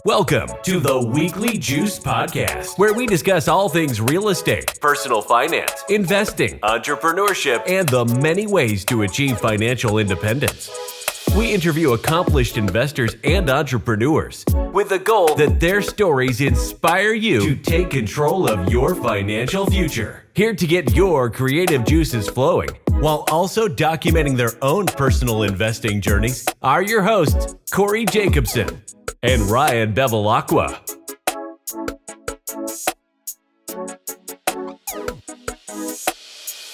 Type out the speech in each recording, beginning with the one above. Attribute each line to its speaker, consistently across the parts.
Speaker 1: Welcome to the Weekly Juice Podcast, where we discuss all things real estate, personal finance, investing, entrepreneurship, and the many ways to achieve financial independence. We interview accomplished investors and entrepreneurs with the goal that their stories inspire you to take control of your financial future. Here to get your creative juices flowing, while also documenting their own personal investing journeys, are your hosts, Corey Jacobson and Ryan Bevilacqua.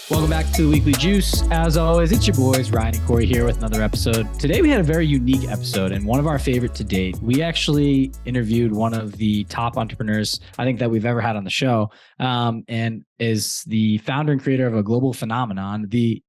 Speaker 2: Welcome back to the Weekly Juice. As always, it's your boys, Ryan and Corey, here with another episode. Today, we had a very unique episode and one of our favorite to date. We actually interviewed one of the top entrepreneurs I think that we've ever had on the show, and is the founder and creator of a global phenomenon. The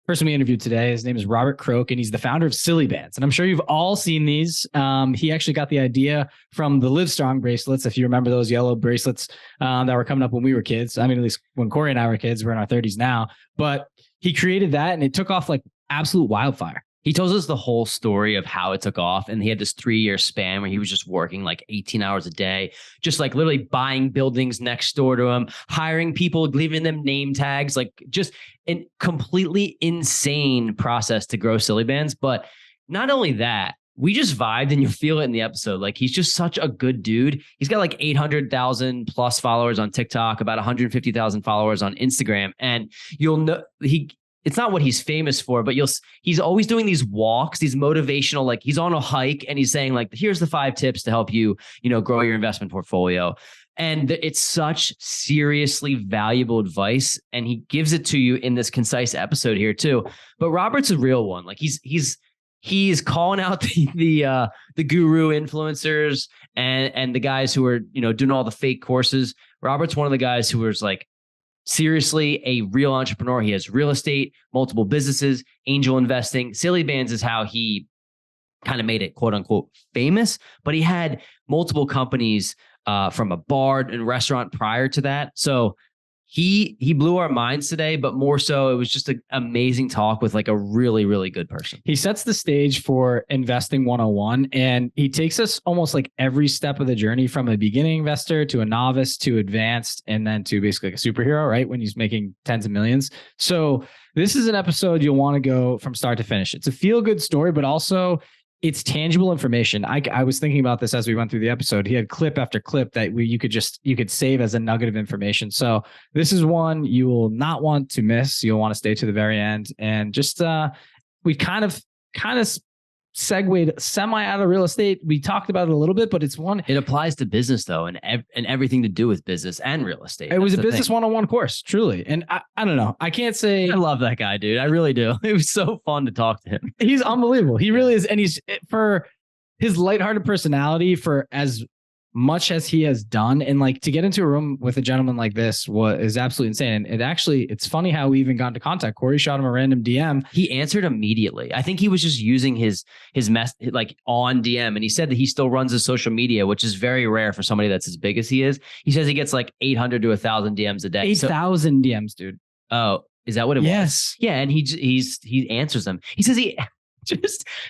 Speaker 2: person we interviewed today, his name is Robert Croak, and he's the founder of Silly Bandz. And I'm sure you've all seen these. He actually got the idea from the Live Strong bracelets. If you remember those yellow bracelets that were coming up when we were kids. I mean, at least when Corey and I were kids, we're in our 30s now. But he created that and it took off like absolute wildfire.
Speaker 3: He tells us the whole story of how it took off. And he had this 3-year span where he was just working like 18 hours a day, just like literally buying buildings next door to him, hiring people, leaving them name tags, like just a completely insane process to grow Silly Bandz. But not only that, we just vibed and you feel it in the episode. Like he's just such a good dude. He's got like 800,000 plus followers on TikTok, about 150,000 followers on Instagram. And you'll know it's not what he's famous for, but he's always doing these walks, these motivational, like he's on a hike and he's saying like, here's the 5 tips to help you, grow your investment portfolio. And it's such seriously valuable advice. And he gives it to you in this concise episode here too. But Robert's a real one. Like he's calling out the guru influencers and the guys who are, doing all the fake courses. Robert's one of the guys who was like, seriously, a real entrepreneur. He has real estate, multiple businesses, angel investing. Silly Bandz is how he kind of made it, quote unquote, famous, but he had multiple companies from a bar and restaurant prior to that. So he blew our minds today, but more so it was just an amazing talk with like a really, really good person.
Speaker 2: He sets the stage for investing 101 and he takes us almost like every step of the journey from a beginning investor to a novice to advanced and then to basically like a superhero, right? When he's making tens of millions. So this is an episode you'll want to go from start to finish. It's a feel good story, but also it's tangible information. I was thinking about this as we went through the episode. He had clip after clip that you could save as a nugget of information. So this is one you will not want to miss. You'll want to stay to the very end. And just we kind of segued semi out of real estate. We talked about it a little bit, but
Speaker 3: it applies to business though, and everything to do with business and real estate.
Speaker 2: It was a business 101 course, truly. And I don't know. I can't say
Speaker 3: I love that guy, dude. I really do. It was so fun to talk to him.
Speaker 2: He's unbelievable. He really is. And he's, for his lighthearted personality, for as much as he has done, and like to get into a room with a gentleman like this is absolutely insane. And it's funny how we even got into contact. Corey shot him a random DM.
Speaker 3: He answered immediately. I think he was just using his mess like on DM, and he said that he still runs his social media, which is very rare for somebody that's as big as he is. He says he gets like 800 to 1,000 DMs a day.
Speaker 2: 8,000 DMs, dude.
Speaker 3: Oh, is that what it was?
Speaker 2: Yes.
Speaker 3: Yeah, and he answers them. He says he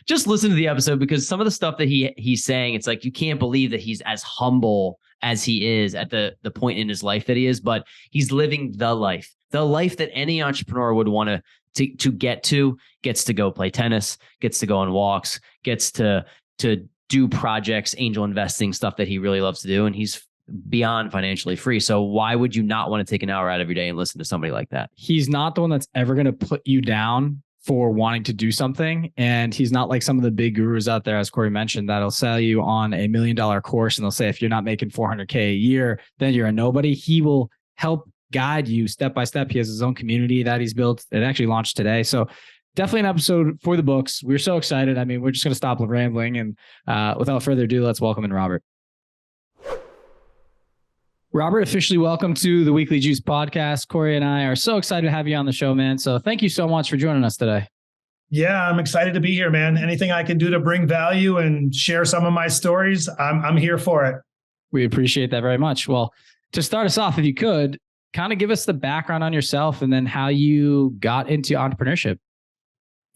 Speaker 3: just listen to the episode, because some of the stuff that he's saying, it's like you can't believe that he's as humble as he is at the point in his life that he is, but he's living the life that any entrepreneur would want to get to. Gets to go play tennis, gets to go on walks, gets to do projects, angel investing, stuff that he really loves to do, and he's beyond financially free. So why would you not want to take an hour out of your day and listen to somebody like that?
Speaker 2: He's not the one that's ever going to put you down for wanting to do something. And he's not like some of the big gurus out there, as Corey mentioned, that'll sell you on $1 million course. And they'll say, if you're not making $400K a year, then you're a nobody. He will help guide you step by step. He has his own community that he's built. It actually launched today. So definitely an episode for the books. We're so excited. I mean, we're just going to stop rambling. And without further ado, let's welcome in Robert. Robert, officially welcome to the Weekly Juice Podcast. Corey and I are so excited to have you on the show, man. So thank you so much for joining us today.
Speaker 4: Yeah, I'm excited to be here, man. Anything I can do to bring value and share some of my stories, I'm here for it.
Speaker 2: We appreciate that very much. Well, to start us off, if you could, kind of give us the background on yourself and then how you got into entrepreneurship.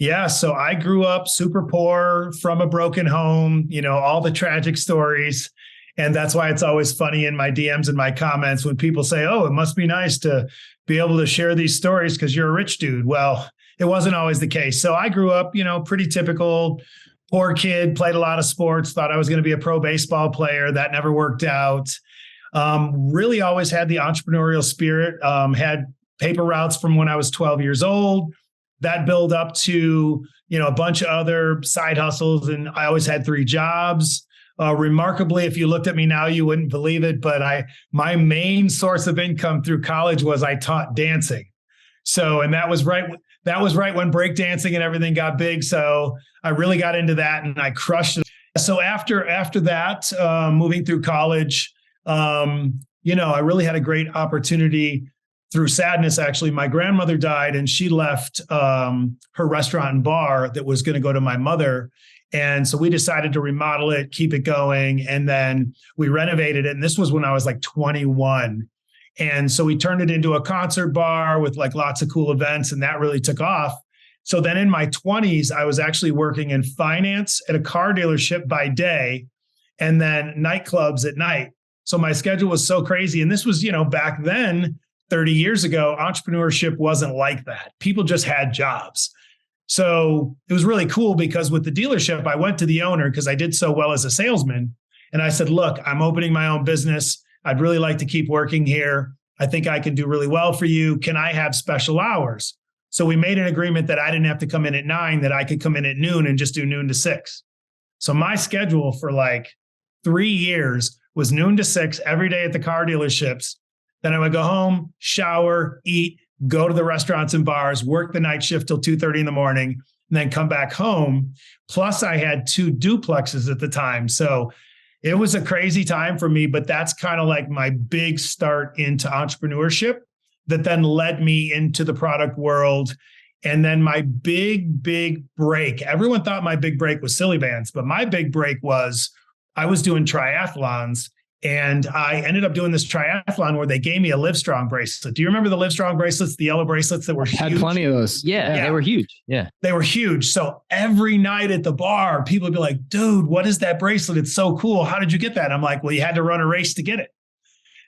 Speaker 4: Yeah. So I grew up super poor from a broken home, all the tragic stories. And that's why it's always funny in my DMs and my comments when people say, oh, it must be nice to be able to share these stories because you're a rich dude. Well, it wasn't always the case. So I grew up, pretty typical poor kid, played a lot of sports, thought I was going to be a pro baseball player. That never worked out. Really always had the entrepreneurial spirit, had paper routes from when I was 12 years old. That built up to, a bunch of other side hustles. And I always had 3 jobs. Remarkably, if you looked at me now, you wouldn't believe it. But my main source of income through college was I taught dancing. So, and that was right when breakdancing and everything got big. So I really got into that and I crushed it. So after that, moving through college, I really had a great opportunity through sadness. Actually, my grandmother died and she left her restaurant and bar that was going to go to my mother. And so we decided to remodel it, keep it going. And then we renovated it. And this was when I was like 21. And so we turned it into a concert bar with like lots of cool events. And that really took off. So then in my 20s, I was actually working in finance at a car dealership by day and then nightclubs at night. So my schedule was so crazy. And this was, back then, 30 years ago, entrepreneurship wasn't like that. People just had jobs. So it was really cool because with the dealership, I went to the owner because I did so well as a salesman. And I said, look, I'm opening my own business. I'd really like to keep working here. I think I can do really well for you. Can I have special hours? So we made an agreement that I didn't have to come in at 9, that I could come in at noon and just do noon to 6. So my schedule for like 3 years was noon to 6 every day at the car dealerships. Then I would go home, shower, eat, go to the restaurants and bars, work the night shift till 2:30 in the morning, and then come back home. Plus I had 2 duplexes at the time. So it was a crazy time for me, but that's kind of like my big start into entrepreneurship that then led me into the product world. And then my big break, everyone thought my big break was Silly Bandz, but my big break was I was doing triathlons. And I ended up doing this triathlon where they gave me a Livestrong bracelet. Do you remember the Livestrong bracelets, the yellow bracelets that were huge?
Speaker 2: Had plenty of those.
Speaker 3: Yeah, they were huge. Yeah.
Speaker 4: They were huge. So every night at the bar, people would be like, dude, what is that bracelet? It's so cool. How did you get that? I'm like, well, you had to run a race to get it.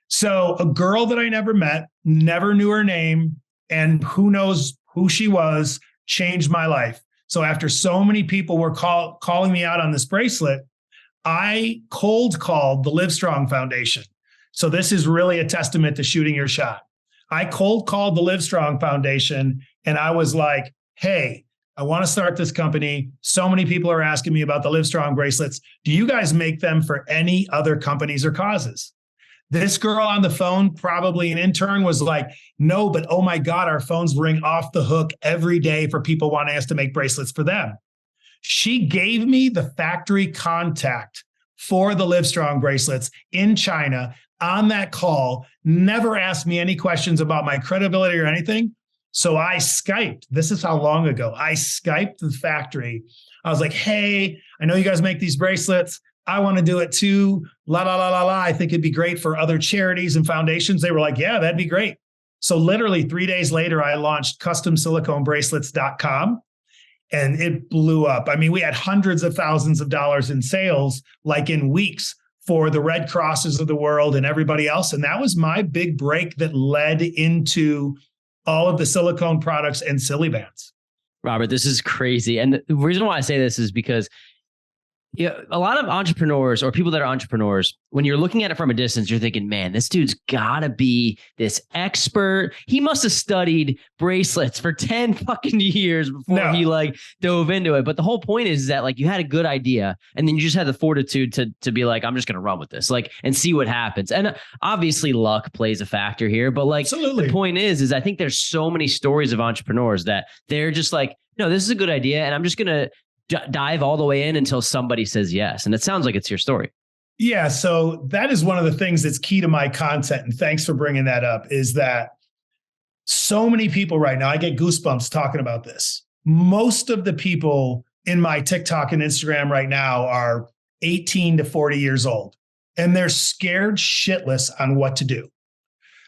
Speaker 4: So a girl that I never met, never knew her name, and who knows who she was, changed my life. So after so many people were calling me out on this bracelet, I cold called the Livestrong Foundation. So this is really a testament to shooting your shot. I cold called the Livestrong Foundation and I was like, hey, I want to start this company. So many people are asking me about the Livestrong bracelets. Do you guys make them for any other companies or causes? This girl on the phone, probably an intern, was like, no, but oh my God, our phones ring off the hook every day for people wanting us to make bracelets for them. She gave me the factory contact for the Livestrong bracelets in China on that call, never asked me any questions about my credibility or anything. So I Skyped. This is how long ago. I Skyped the factory. I was like, hey, I know you guys make these bracelets. I want to do it too. La, la, la, la, la. I think it'd be great for other charities and foundations. They were like, yeah, that'd be great. So literally 3 days later, I launched customsiliconebracelets.com. And it blew up. I mean, we had hundreds of thousands of dollars in sales, like in weeks, for the Red Crosses of the world and everybody else. And that was my big break that led into all of the silicone products and Silly Bandz.
Speaker 3: Robert, this is crazy. And the reason why I say this is because a lot of entrepreneurs or people that are entrepreneurs, when you're looking at it from a distance, you're thinking, man, this dude's gotta be this expert. He must have studied bracelets for 10 fucking years before he like dove into it. But the whole point is that like you had a good idea and then you just had the fortitude to be like, I'm just going to run with this, like, and see what happens. And obviously luck plays a factor here, but like the point is I think there's so many stories of entrepreneurs that they're just like, no, this is a good idea. And I'm just going to dive all the way in until somebody says yes. And it sounds like it's your story.
Speaker 4: Yeah. So that is one of the things that's key to my content. And thanks for bringing that up, is that so many people right now, I get goosebumps talking about this. Most of the people in my TikTok and Instagram right now are 18 to 40 years old, and they're scared shitless on what to do.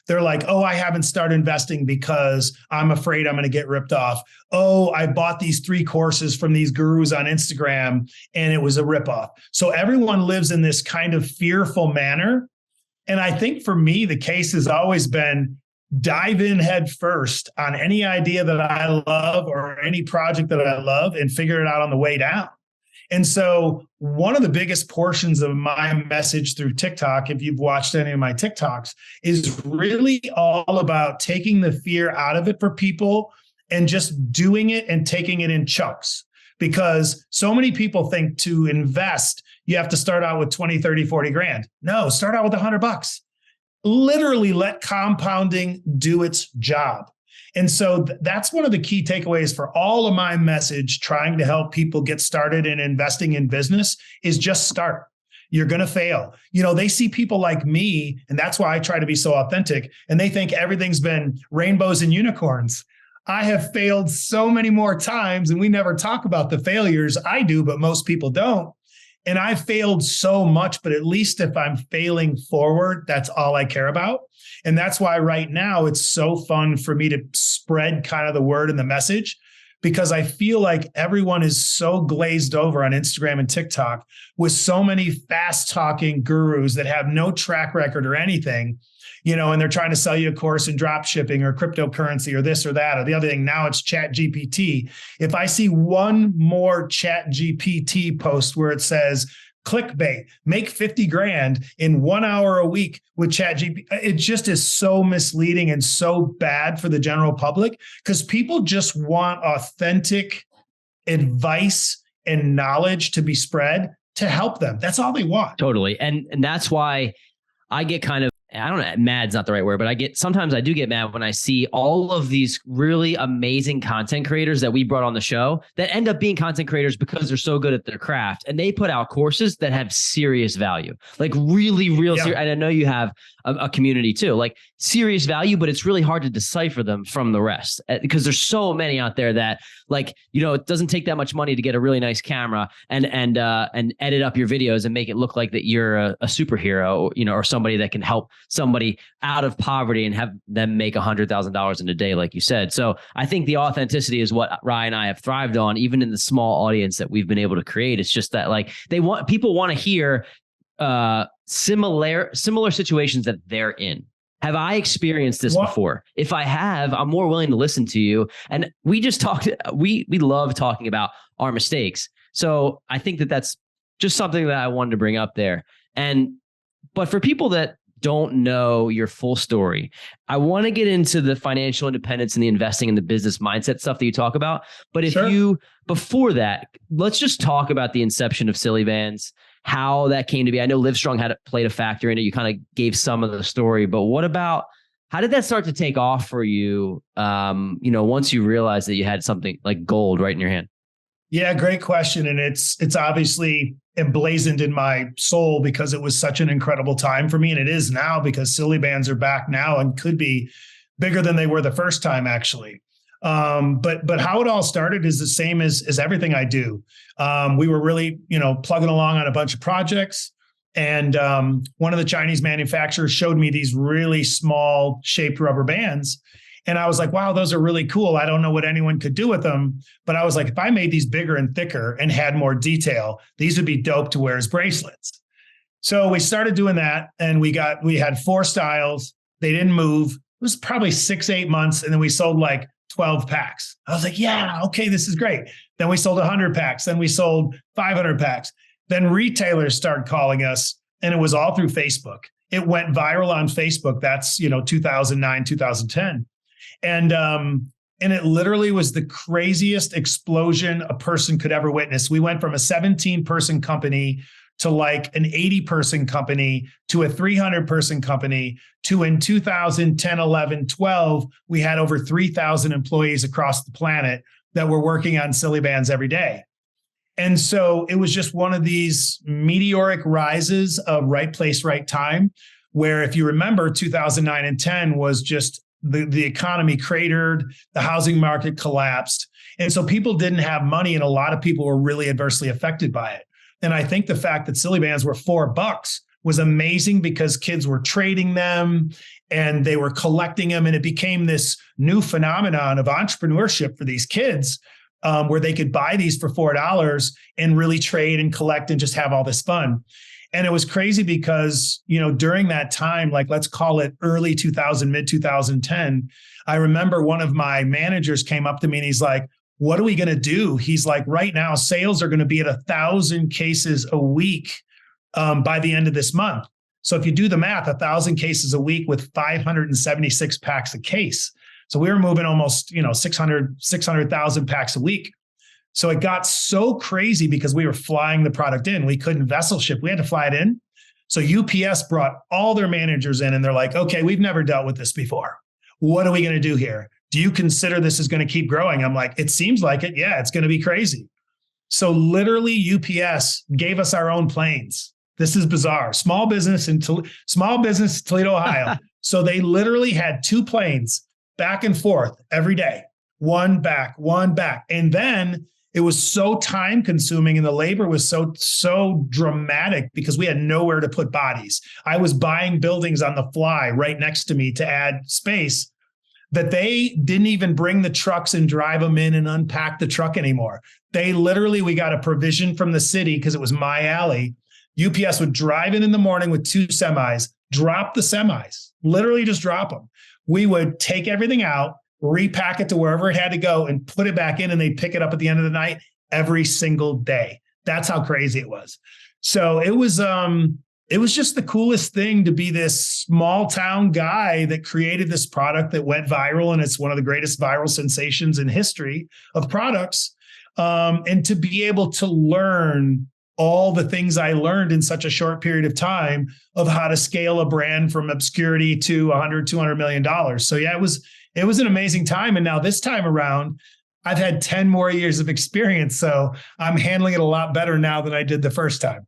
Speaker 4: They're like, oh, I haven't started investing because I'm afraid I'm going to get ripped off. Oh, I bought these 3 courses from these gurus on Instagram and it was a ripoff. So everyone lives in this kind of fearful manner. And I think for me, the case has always been dive in head first on any idea that I love or any project that I love and figure it out on the way down. And so one of the biggest portions of my message through TikTok, if you've watched any of my TikToks, is really all about taking the fear out of it for people and just doing it and taking it in chunks. Because so many people think to invest, you have to start out with 20, 30, 40 grand. No, start out with $100. Literally let compounding do its job. And so that's one of the key takeaways for all of my message, trying to help people get started in investing in business, is just start. You're going to fail. They see people like me, and that's why I try to be so authentic, and they think everything's been rainbows and unicorns. I have failed so many more times, and we never talk about the failures. I do, but most people don't. And I've failed so much, but at least if I'm failing forward, that's all I care about. And that's why right now it's so fun for me to spread kind of the word and the message, because I feel like everyone is so glazed over on Instagram and TikTok with so many fast talking gurus that have no track record or anything, and they're trying to sell you a course in drop shipping or cryptocurrency or this or that or the other thing. Now it's Chat GPT. If I see one more Chat GPT post where it says, clickbait, make 50 grand in 1 hour a week with Chat GPT, it just is so misleading and so bad for the general public, because people just want authentic advice and knowledge to be spread to help them. That's all they want.
Speaker 3: Totally. And that's why I get kind of, I don't know, mad's not the right word, but sometimes I do get mad when I see all of these really amazing content creators that we brought on the show that end up being content creators because they're so good at their craft, and they put out courses that have serious value, like really real. And I know you have a community too, like serious value, but it's really hard to decipher them from the rest because there's so many out there that, like, it doesn't take that much money to get a really nice camera and edit up your videos and make it look like that you're a superhero, or somebody that can help somebody out of poverty and have them make $100,000 in a day, like you said. So I think the authenticity is what Ryan and I have thrived on, even in the small audience that we've been able to create. It's just that, like, people want to hear similar situations that they're in. Have I experienced this before? If I have, I'm more willing to listen to you. And we just talked, we love talking about our mistakes. So I think that that's just something that I wanted to bring up there. But for people that don't know your full story, I want to get into the financial independence and the investing in the business mindset stuff that you talk about. But before that, let's just talk about the inception of Silly Bandz, how that came to be. I know Livestrong played a factor in it. You kind of gave some of the story, but how did that start to take off for you? Once you realized that you had something like gold right in your hand?
Speaker 4: Yeah, great question. And it's obviously emblazoned in my soul because it was such an incredible time for me. And it is now, because Silly Bandz are back now and could be bigger than they were the first time, actually. But how it all started is the same as everything I do. We were really, plugging along on a bunch of projects. And one of the Chinese manufacturers showed me these really small shaped rubber bands. And I was like, wow, those are really cool. I don't know what anyone could do with them. But I was like, if I made these bigger and thicker and had more detail, these would be dope to wear as bracelets. So we started doing that, and we had 4 styles. They didn't move. It was probably 6-8 months. And then we sold like 12 packs. I was like, yeah, okay, this is great. Then we sold 100 packs. Then we sold 500 packs. Then retailers started calling us, and it was all through Facebook. It went viral on Facebook. That's, 2009, 2010. And it literally was the craziest explosion a person could ever witness. We went from a 17-person company to like an 80-person company to a 300-person company to, in 2010, 11, 12, we had over 3,000 employees across the planet that were working on Silly Bandz every day. And so it was just one of these meteoric rises of right place, right time, where if you remember, 2009 and 10 was just the economy cratered, the housing market collapsed. And so people didn't have money, and a lot of people were really adversely affected by it. And I think the fact that Silly Bandz were $4 was amazing, because kids were trading them and they were collecting them. And it became this new phenomenon of entrepreneurship for these kids, where they could buy these for $4 and really trade and collect and just have all this fun. And it was crazy because, during that time, like let's call it early 2000, mid 2010, I remember one of my managers came up to me and he's like, what are we going to do? He's like, right now, sales are going to be at 1,000 cases a week by the end of this month. So if you do the math, 1,000 cases a week with 576 packs a case. So we were moving almost, 600,000 packs a week. So it got so crazy because we were flying the product in. We couldn't vessel ship. We had to fly it in. So UPS brought all their managers in and they're like, okay, we've never dealt with this before. What are we going to do here? Do you consider this is going to keep growing? I'm like, it seems like it. Yeah, it's going to be crazy. So literally UPS gave us our own planes. This is bizarre. Small business, Toledo, Ohio. So they literally had 2 planes back and forth every day, one back. And then it was so time consuming and the labor was so dramatic because we had nowhere to put bodies. I was buying buildings on the fly right next to me to add space, that they didn't even bring the trucks and drive them in and unpack the truck anymore. We got a provision from the city because it was my alley. UPS would drive in the morning with 2 semis, drop the semis, literally just drop them. We would take everything out, repack it to wherever it had to go and put it back in, and they'd pick it up at the end of the night every single day. That's how crazy it was. So it was just the coolest thing to be this small town guy that created this product that went viral. And it's one of the greatest viral sensations in history of products. And to be able to learn all the things I learned in such a short period of time of how to scale a brand from obscurity to $100-200 million. So yeah, it was an amazing time. And now this time around, I've had 10 more years of experience. So I'm handling it a lot better now than I did the first time.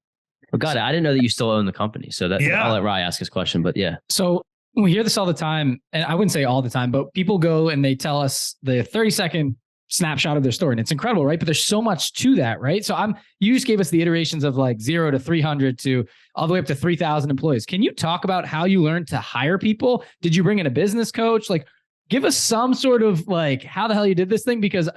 Speaker 3: Oh, got it. I didn't know that you still own the company. So I'll let Rye ask his question, but yeah.
Speaker 2: So we hear this all the time, and I wouldn't say all the time, but people go and they tell us the 30-second snapshot of their story, and it's incredible, right? But there's so much to that, right? So you just gave us the iterations of like 0 to 300 to all the way up to 3,000 employees. Can you talk about how you learned to hire people? Did you bring in a business coach? Like, give us some sort of like how the hell you did this thing, because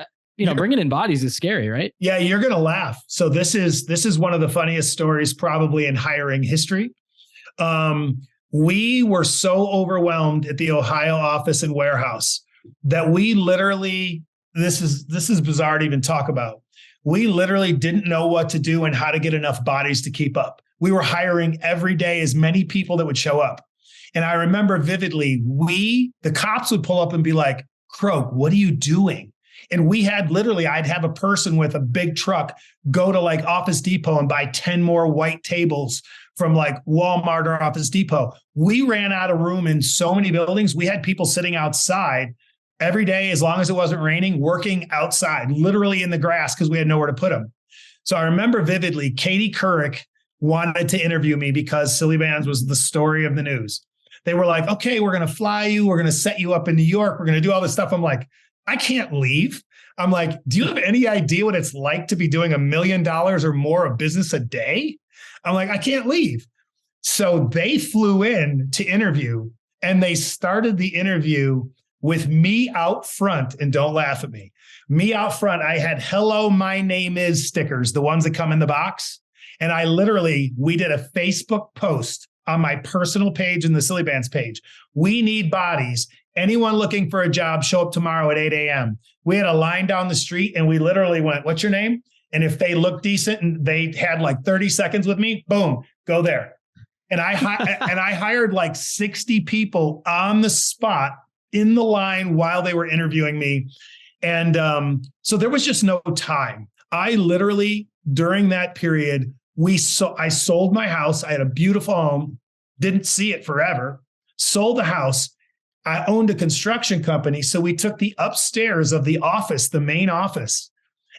Speaker 2: bringing in bodies is scary, right?
Speaker 4: Yeah, you're gonna laugh. So this is one of the funniest stories probably in hiring history. We were so overwhelmed at the Ohio office and warehouse that we literally, this is bizarre to even talk about. We literally didn't know what to do and how to get enough bodies to keep up. We were hiring every day as many people that would show up. And I remember vividly, the cops would pull up and be like, Croak, what are you doing? And I'd have a person with a big truck go to like Office Depot and buy 10 more white tables from like Walmart or Office Depot. We ran out of room in so many buildings. We had people sitting outside every day, as long as it wasn't raining, working outside, literally in the grass, because we had nowhere to put them. So I remember vividly, Katie Couric wanted to interview me because Silly Bandz was the story of the news. They were like, okay, we're going to fly you. We're going to set you up in New York. We're going to do all this stuff. I'm like, I can't leave. I'm like, do you have any idea what it's like to be doing $1 million or more of business a day? I'm like, I can't leave. So they flew in to interview, and they started the interview with me out front. And don't laugh at me. Me out front, I had "Hello, my name is" stickers, the ones that come in the box. And we did a Facebook post on my personal page and the Silly Bandz page. We need bodies. Anyone looking for a job, show up tomorrow at 8 a.m. We had a line down the street and we literally went, what's your name? And if they looked decent and they had like 30 seconds with me, boom, go there. And I hired like 60 people on the spot in the line while they were interviewing me. And so there was just no time. I literally, during that period, I sold my house. I had a beautiful home, didn't see it forever, sold the house. I owned a construction company. So we took the upstairs of the office, the main office.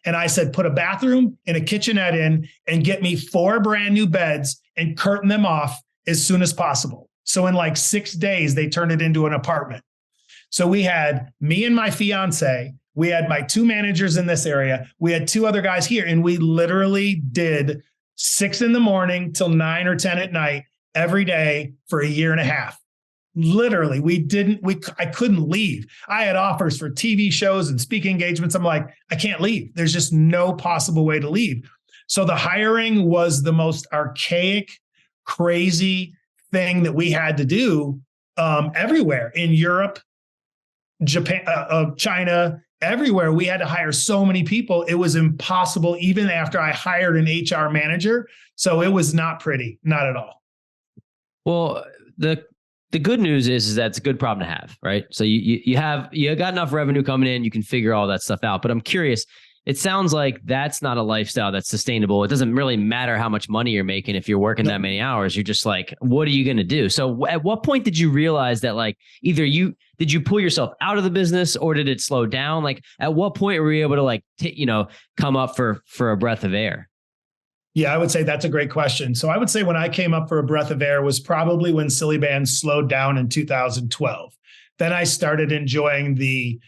Speaker 4: And I said, put a bathroom and a kitchenette in and get me 4 brand new beds and curtain them off as soon as possible. So in like 6 days, they turned it into an apartment. So we had me and my fiance, we had my 2 managers in this area. We had 2 other guys here. And we literally did 6 in the morning till 9 or 10 at night every day for a year and a half. Literally, I couldn't leave. I had offers for TV shows and speaking engagements. I'm like, I can't leave. There's just no possible way to leave. So the hiring was the most archaic, crazy thing that we had to do everywhere in Europe, Japan, China, everywhere. We had to hire so many people. It was impossible, even after I hired an HR manager. So it was not pretty, not at all.
Speaker 3: Well, the good news is that it's a good problem to have, right? So you got enough revenue coming in, you can figure all that stuff out. But I'm curious, it sounds like that's not a lifestyle that's sustainable. It doesn't really matter how much money you're making if you're working that many hours. You're just like, what are you going to do? So at what point did you realize that, like, either did you pull yourself out of the business or did it slow down? Like, at what point were you able to, like, come up for a breath of air?
Speaker 4: Yeah, I would say that's a great question. So I would say when I came up for a breath of air was probably when Silly Bandz slowed down in 2012. Then I started enjoying the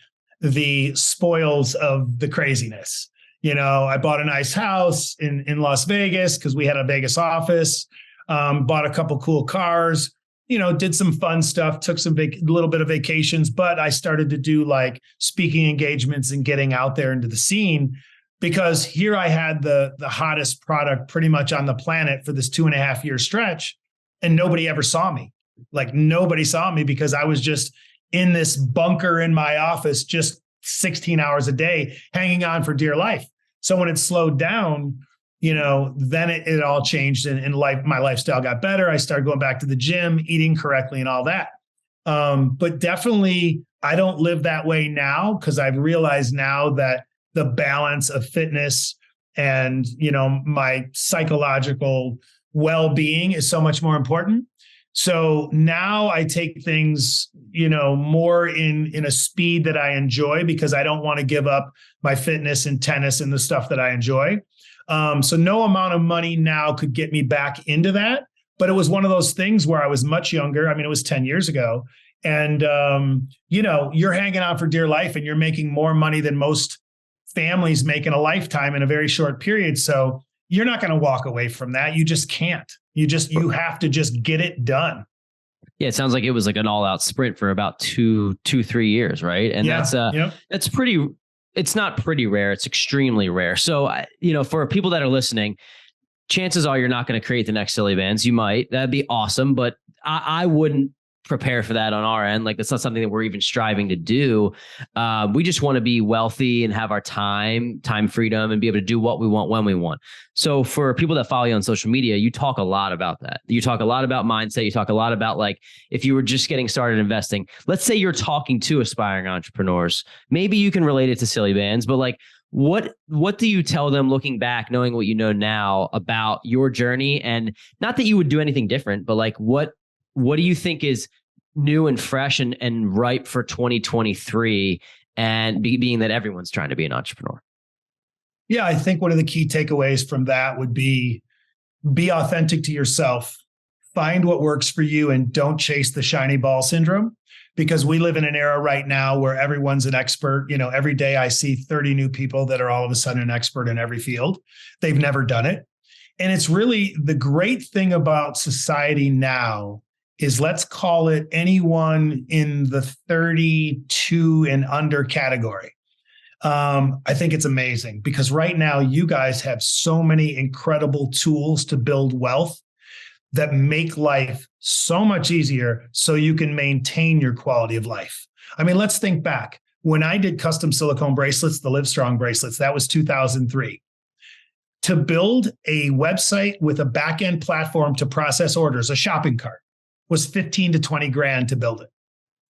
Speaker 4: spoils of the craziness. I bought a nice house in Las Vegas because we had a Vegas office, bought a couple cool cars, did some fun stuff, took some little bit of vacations, but I started to do like speaking engagements and getting out there into the scene, because here I had the hottest product pretty much on the planet for this 2.5-year stretch, and nobody ever saw me. Like, nobody saw me because I was just in this bunker in my office, just 16 hours a day, hanging on for dear life. So when it slowed down, then it all changed, and my lifestyle got better. I started going back to the gym, eating correctly and all that. But definitely I don't live that way now, because I've realized now that the balance of fitness and, my psychological well-being is so much more important. So now I take things, more in a speed that I enjoy, because I don't want to give up my fitness and tennis and the stuff that I enjoy. So no amount of money now could get me back into that. But it was one of those things where I was much younger. I mean, it was 10 years ago. And, you're hanging on for dear life, and you're making more money than most families make in a lifetime in a very short period. So you're not going to walk away from that. You just can't. You have to just get it done.
Speaker 3: Yeah, it sounds like it was like an all-out sprint for about 3 years, right? And that's pretty. It's not pretty rare. It's extremely rare. So, for people that are listening, chances are you're not going to create the next Silly Bandz. You might. That'd be awesome, but I wouldn't prepare for that on our end. Like, that's not something that we're even striving to do. We just want to be wealthy and have our time freedom and be able to do what we want when we want. So for people that follow you on social media, you talk a lot about that. You talk a lot about mindset. You talk a lot about, like, if you were just getting started investing, let's say you're talking to aspiring entrepreneurs, maybe you can relate it to Silly Bandz, but like, what do you tell them looking back, knowing what you know now about your journey? And not that you would do anything different, but like, what do you think is new and fresh and ripe for 2023, and being that everyone's trying to be an entrepreneur?
Speaker 4: Yeah, I think one of the key takeaways from that would be authentic to yourself, find what works for you, and don't chase the shiny ball syndrome, because we live in an era right now where everyone's an expert. Every day I see 30 new people that are all of a sudden an expert in every field. They've never done it. And it's really the great thing about society now is, let's call it anyone in the 32 and under category. I think it's amazing, because right now you guys have so many incredible tools to build wealth that make life so much easier, so you can maintain your quality of life. I mean, let's think back. When I did custom silicone bracelets, the Livestrong bracelets, that was 2003. To build a website with a back-end platform to process orders, a shopping cart, was 15 to 20 grand to build it.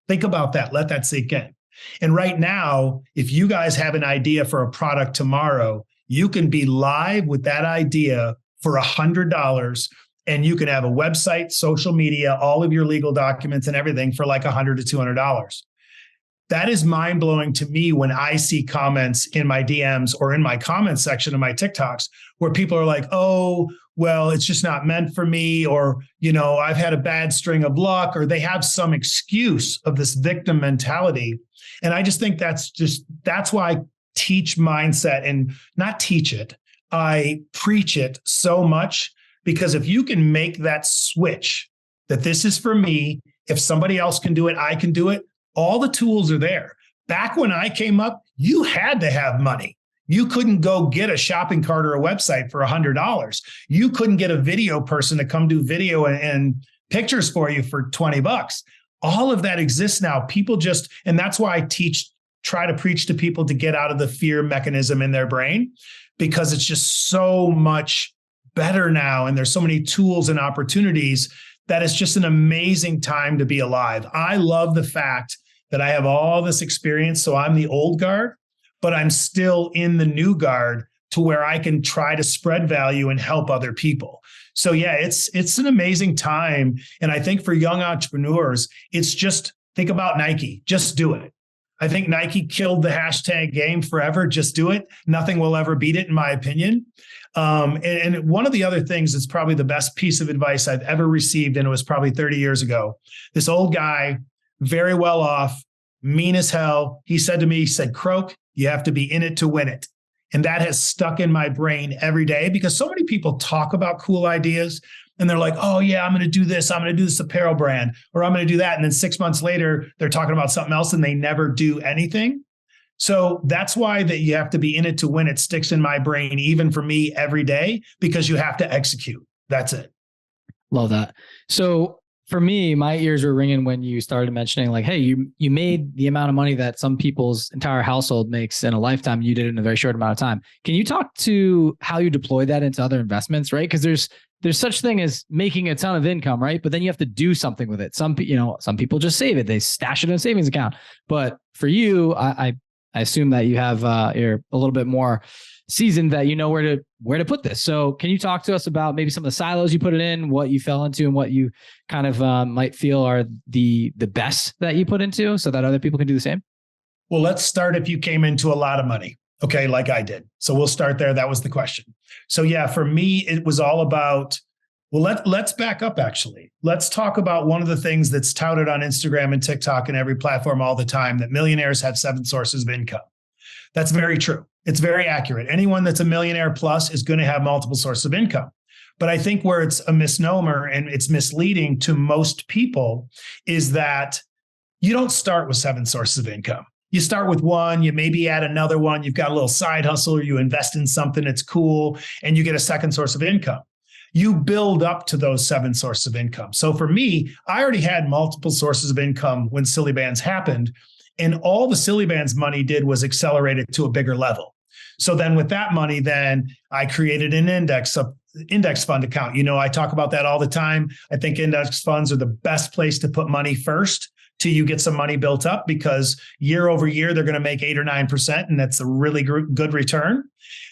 Speaker 4: Think about that. Let that sink in. And right now, if you guys have an idea for a product tomorrow, you can be live with that idea for $100, and you can have a website, social media, all of your legal documents and everything for like $100 to $200. That is mind-blowing to me when I see comments in my DMs or in my comments section of my TikToks where people are like, oh, well, it's just not meant for me, or, I've had a bad string of luck, or they have some excuse of this victim mentality. And I just think that's why I teach mindset, and not teach it, I preach it so much, because if you can make that switch that this is for me, If somebody else can do it, I can do it. All the tools are there. Back when I came up, you had to have money. You couldn't go get a shopping cart or a website for $100. You couldn't get a video person to come do video and pictures for you for $20. All of that exists now. People just, and that's why I try to preach to people to get out of the fear mechanism in their brain, because it's just so much better now. And there's so many tools and opportunities that it's just an amazing time to be alive. I love the fact that I have all this experience. So I'm the old guard, but I'm still in the new guard to where I can try to spread value and help other people. So yeah, it's an amazing time. And I think for young entrepreneurs, it's just think about Nike, just do it. I think Nike killed the hashtag game forever. Just do it. Nothing will ever beat it, in my opinion. And one of the other things that's probably the best piece of advice I've ever received, and it was probably 30 years ago, this old guy, very well off, mean as hell. He said to me, he said, Croak, you have to be in it to win it. And that has stuck in my brain every day because so many people talk about cool ideas and they're like, oh yeah, I'm going to do this. I'm going to do this apparel brand, or I'm going to do that. And then 6 months later, they're talking about something else and they never do anything. So that's why that you have to be in it to win. It sticks in my brain, even for me every day, because you have to execute. That's it.
Speaker 2: Love that. So for me, my ears were ringing when you started mentioning like, hey, you made the amount of money that some people's entire household makes in a lifetime. You did it in a very short amount of time. Can you talk to how you deploy that into other investments, right? Because there's such thing as making a ton of income, right? But then you have to do something with it. Some people just save it. They stash it in a savings account. But for you, I assume that you have you're a little bit more seasoned, that you know where to put this. So can you talk to us about maybe some of the silos you put it in, what you fell into, and what you kind of might feel are the best that you put into, so that other people can do the same?
Speaker 4: Well, let's start if you came into a lot of money. Okay, like I did. So we'll start there. That was the question. So yeah, for me, it was all about, well, let's back up actually. Let's talk about one of the things that's touted on Instagram and TikTok and every platform all the time, that millionaires have 7 sources of income. That's very true. It's very accurate. Anyone that's a millionaire plus is going to have multiple sources of income. But I think where it's a misnomer and it's misleading to most people is that you don't start with 7 sources of income. You start with one, you maybe add another one, you've got a little side hustle, or you invest in something that's cool, and you get a second source of income. You build up to those 7 sources of income. So for me, I already had multiple sources of income when Silly Bandz happened. And all the Silly Bandz money did was accelerate it to a bigger level. So then with that money, then I created an index fund account. I talk about that all the time. I think index funds are the best place to put money first till you get some money built up, because year over year, they're going to make 8 or 9%. And that's a really good return.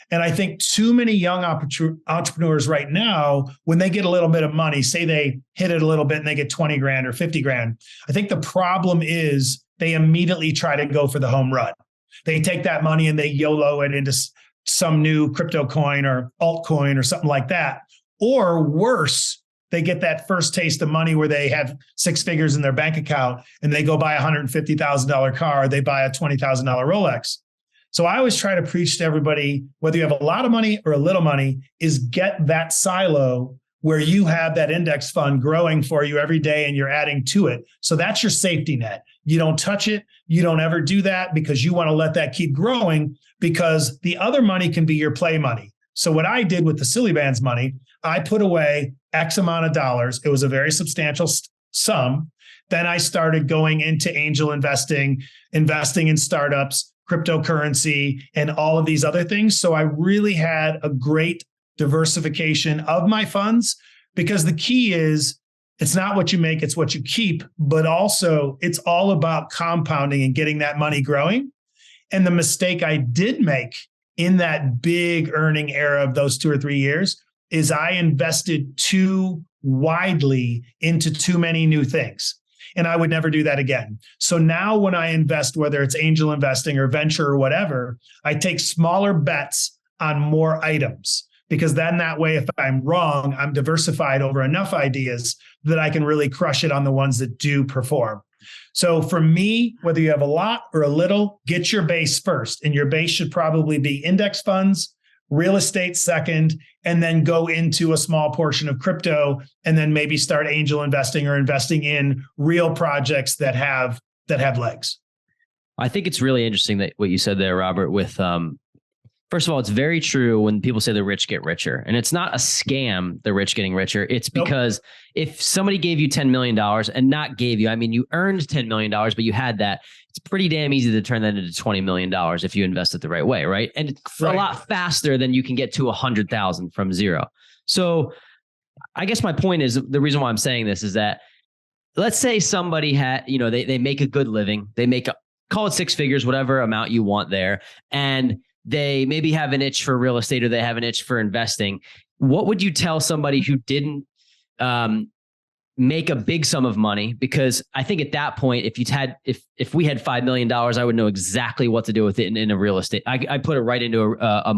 Speaker 4: And I think too many young entrepreneurs right now, when they get a little bit of money, say they hit it a little bit and they get 20 grand or 50 grand. I think the problem is they immediately try to go for the home run. They take that money and they YOLO it into some new crypto coin or altcoin or something like that. Or worse, they get that first taste of money where they have 6 figures in their bank account and they go buy a $150,000 car, they buy a $20,000 Rolex. So I always try to preach to everybody, whether you have a lot of money or a little money, is get that silo where you have that index fund growing for you every day and you're adding to it. So that's your safety net. You don't touch it. You don't ever do that because you want to let that keep growing, because the other money can be your play money. So what I did with the Silly Bandz money, I put away X amount of dollars. It was a very substantial sum. Then I started going into angel investing in startups, cryptocurrency, and all of these other things. So I really had a great diversification of my funds, because the key is it's not what you make, it's what you keep, but also it's all about compounding and getting that money growing. And the mistake I did make in that big earning era of those 2 or 3 years is I invested too widely into too many new things. And I would never do that again. So now when I invest, whether it's angel investing or venture or whatever, I take smaller bets on more items, because then that way, if I'm wrong, I'm diversified over enough ideas that I can really crush it on the ones that do perform. So for me, whether you have a lot or a little, get your base first. And your base should probably be index funds, real estate second, and then go into a small portion of crypto, and then maybe start angel investing or investing in real projects that have legs.
Speaker 3: I think it's really interesting that what you said there, Robert, with first of all, it's very true when people say the rich get richer. And it's not a scam, the rich getting richer. It's because if somebody gave you $10 million and not gave you, I mean, you earned $10 million, but you had that, it's pretty damn easy to turn that into $20 million if you invest it the right way, right? And it's a lot faster than you can get to 100,000 from zero. So I guess my point is, the reason why I'm saying this is that, let's say somebody had, they make a good living, they make call it six figures, whatever amount you want there. And they maybe have an itch for real estate or they have an itch for investing. What would you tell somebody who didn't make a big sum of money? Because I think at that point, if we had $5 million, I would know exactly what to do with it in a real estate. I put it right into a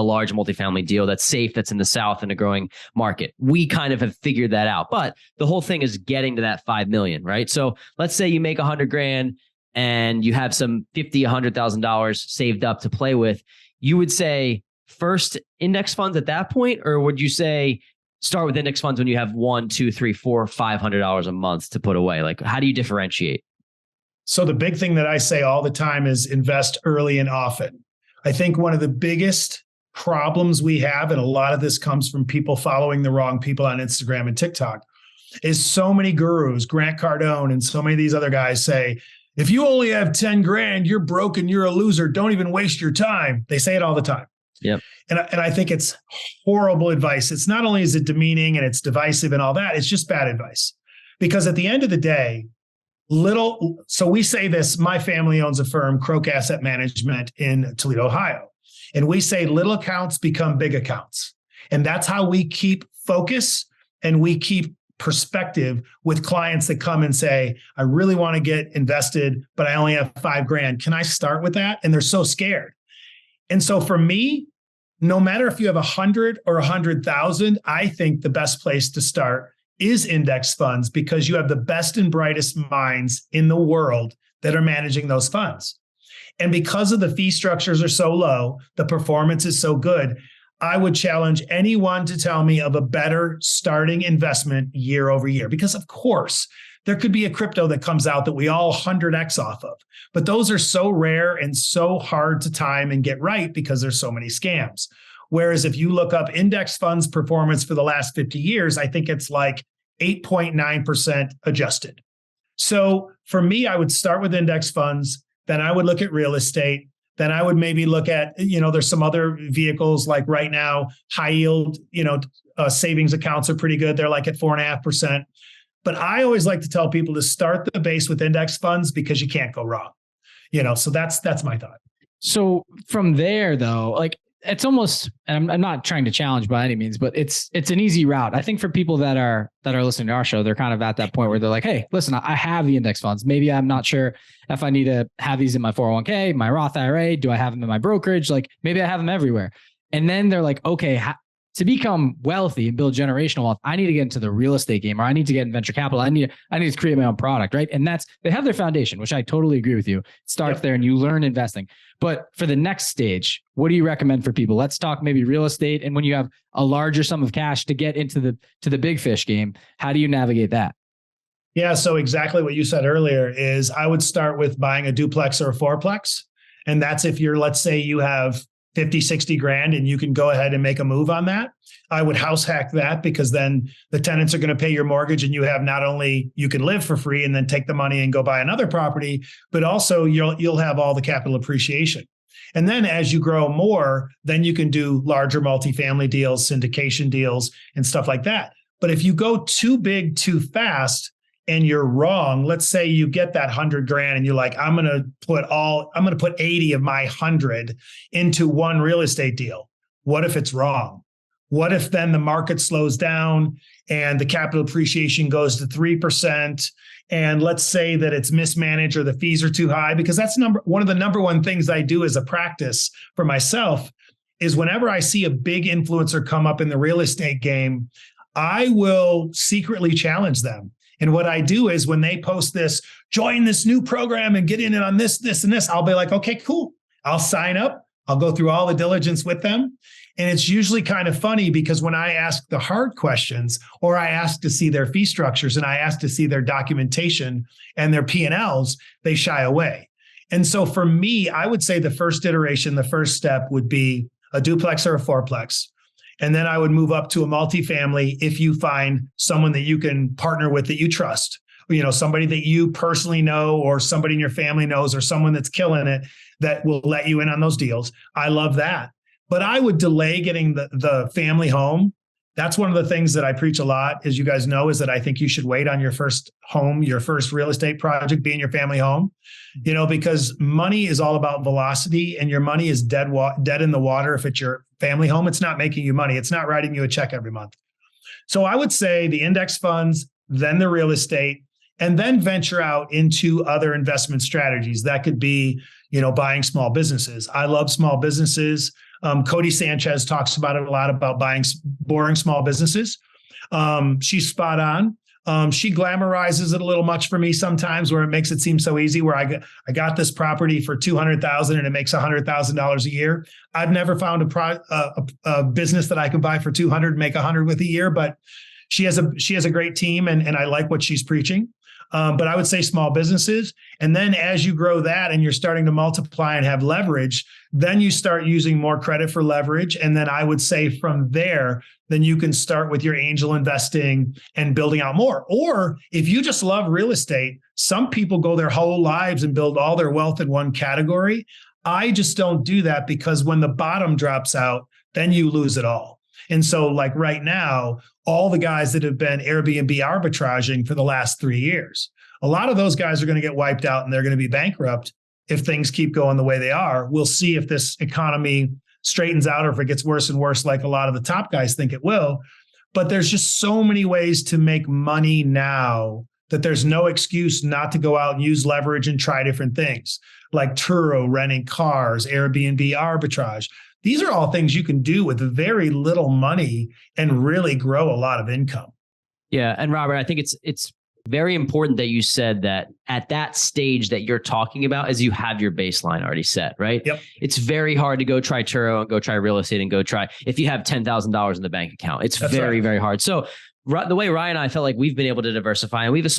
Speaker 3: large multifamily deal that's safe, that's in the South in a growing market. We kind of have figured that out, but the whole thing is getting to that 5 million, right? So let's say you make 100 grand and you have some $50,000, $100,000 saved up to play with. You would say first index funds at that point, or would you say start with index funds when you have $100, $200, $300, $400, $500 a month to put away? Like, how do you differentiate?
Speaker 4: So the big thing that I say all the time is invest early and often. I think one of the biggest problems we have, and a lot of this comes from people following the wrong people on Instagram and TikTok, is so many gurus, Grant Cardone and so many of these other guys say, if you only have 10 grand, you're broke and you're a loser. Don't even waste your time. They say it all the time.
Speaker 3: Yep.
Speaker 4: And I think it's horrible advice. It's not only is it demeaning and it's divisive and all that, it's just bad advice. Because at the end of the day, so we say this, my family owns a firm, Croak Asset Management in Toledo, Ohio. And we say little accounts become big accounts. And that's how we keep focus and we keep perspective with clients that come and say, I really want to get invested, but I only have 5 grand. Can I start with that? And they're so scared. And so for me, no matter if you have 100 or 100,000, I think the best place to start is index funds, because you have the best and brightest minds in the world that are managing those funds. And because of the fee structures are so low, the performance is so good, I would challenge anyone to tell me of a better starting investment year over year. Because of course, there could be a crypto that comes out that we all 100x off of. But those are so rare and so hard to time and get right because there's so many scams. Whereas if you look up index funds performance for the last 50 years, I think it's like 8.9% adjusted. So for me, I would start with index funds. Then I would look at real estate. Then I would maybe look at, there's some other vehicles like right now, high yield, savings accounts are pretty good. They're like at 4.5%. But I always like to tell people to start the base with index funds because you can't go wrong. So that's my thought.
Speaker 2: So from there though, like it's almost, and I'm not trying to challenge by any means, but it's an easy route. I think for people that are listening to our show, they're kind of at that point where they're like, hey, listen, I have the index funds. Maybe I'm not sure if I need to have these in my 401k, my Roth IRA. Do I have them in my brokerage? Like maybe I have them everywhere. And then they're like, okay, to become wealthy and build generational wealth, I need to get into the real estate game, or I need to get in venture capital. I need to create my own product, right? And they have their foundation, which I totally agree with you. It starts there and you learn investing. But for the next stage, what do you recommend for people? Let's talk maybe real estate. And when you have a larger sum of cash to get into the big fish game, how do you navigate that?
Speaker 4: Yeah, so exactly what you said earlier is I would start with buying a duplex or a fourplex. And that's if let's say you have 50, 60 grand and you can go ahead and make a move on that. I would house hack that, because then the tenants are going to pay your mortgage and you have not only you can live for free and then take the money and go buy another property, but also you'll have all the capital appreciation. And then as you grow more, then you can do larger multifamily deals, syndication deals, and stuff like that. But if you go too big, too fast, and you're wrong, let's say you get that 100 grand and you're like, I'm going to put 80 of my 100 into one real estate deal. What if it's wrong? What if then the market slows down and the capital appreciation goes to 3%? And let's say that it's mismanaged or the fees are too high, because that's one of the number one things I do as a practice for myself is whenever I see a big influencer come up in the real estate game, I will secretly challenge them. And what I do is when they post this, join this new program and get in it on this, this, and this, I'll be like, okay, cool. I'll sign up. I'll go through all the diligence with them. And it's usually kind of funny because when I ask the hard questions, or I ask to see their fee structures and I ask to see their documentation and their P&Ls, they shy away. And so for me, I would say the first iteration, the first step would be a duplex or a fourplex. And then I would move up to a multifamily if you find someone that you can partner with that you trust, somebody that you personally know, or somebody in your family knows, or someone that's killing it that will let you in on those deals. I love that. But I would delay getting the family home. That's one of the things that I preach a lot, as you guys know, is that I think you should wait on your first home, your first real estate project being your family home, because money is all about velocity, and your money is dead in the water. If it's your family home, it's not making you money. It's not writing you a check every month. So I would say the index funds, then the real estate, and then venture out into other investment strategies. That could be, buying small businesses. I love small businesses. Cody Sanchez talks about it a lot, about buying boring small businesses. She's spot on. She glamorizes it a little much for me sometimes, where it makes it seem so easy, where I got this property for $200,000 and it makes $100,000 a year. I've never found a business that I can buy for 200 and make 100 with a year, but she has a great team, and I like what she's preaching. But I would say small businesses. And then as you grow that and you're starting to multiply and have leverage, then you start using more credit for leverage. And then I would say from there, then you can start with your angel investing and building out more. Or if you just love real estate, some people go their whole lives and build all their wealth in one category. I just don't do that, because when the bottom drops out, then you lose it all. And so like right now, all the guys that have been Airbnb arbitraging for the last 3 years, a lot of those guys are going to get wiped out and they're going to be bankrupt if things keep going the way they are. We'll see if this economy straightens out or if it gets worse and worse, like a lot of the top guys think it will. But there's just so many ways to make money now that there's no excuse not to go out and use leverage and try different things, like Turo, renting cars, Airbnb arbitrage. These are all things you can do with very little money and really grow a lot of income.
Speaker 3: Yeah. And Robert, I think it's very important that you said that at that stage that you're talking about is you have your baseline already set, right?
Speaker 4: Yep.
Speaker 3: It's very hard to go try Turo and go try real estate and go try if you have $10,000 in the bank account. It's very hard. So the way Ryan and I felt like we've been able to diversify, and we have a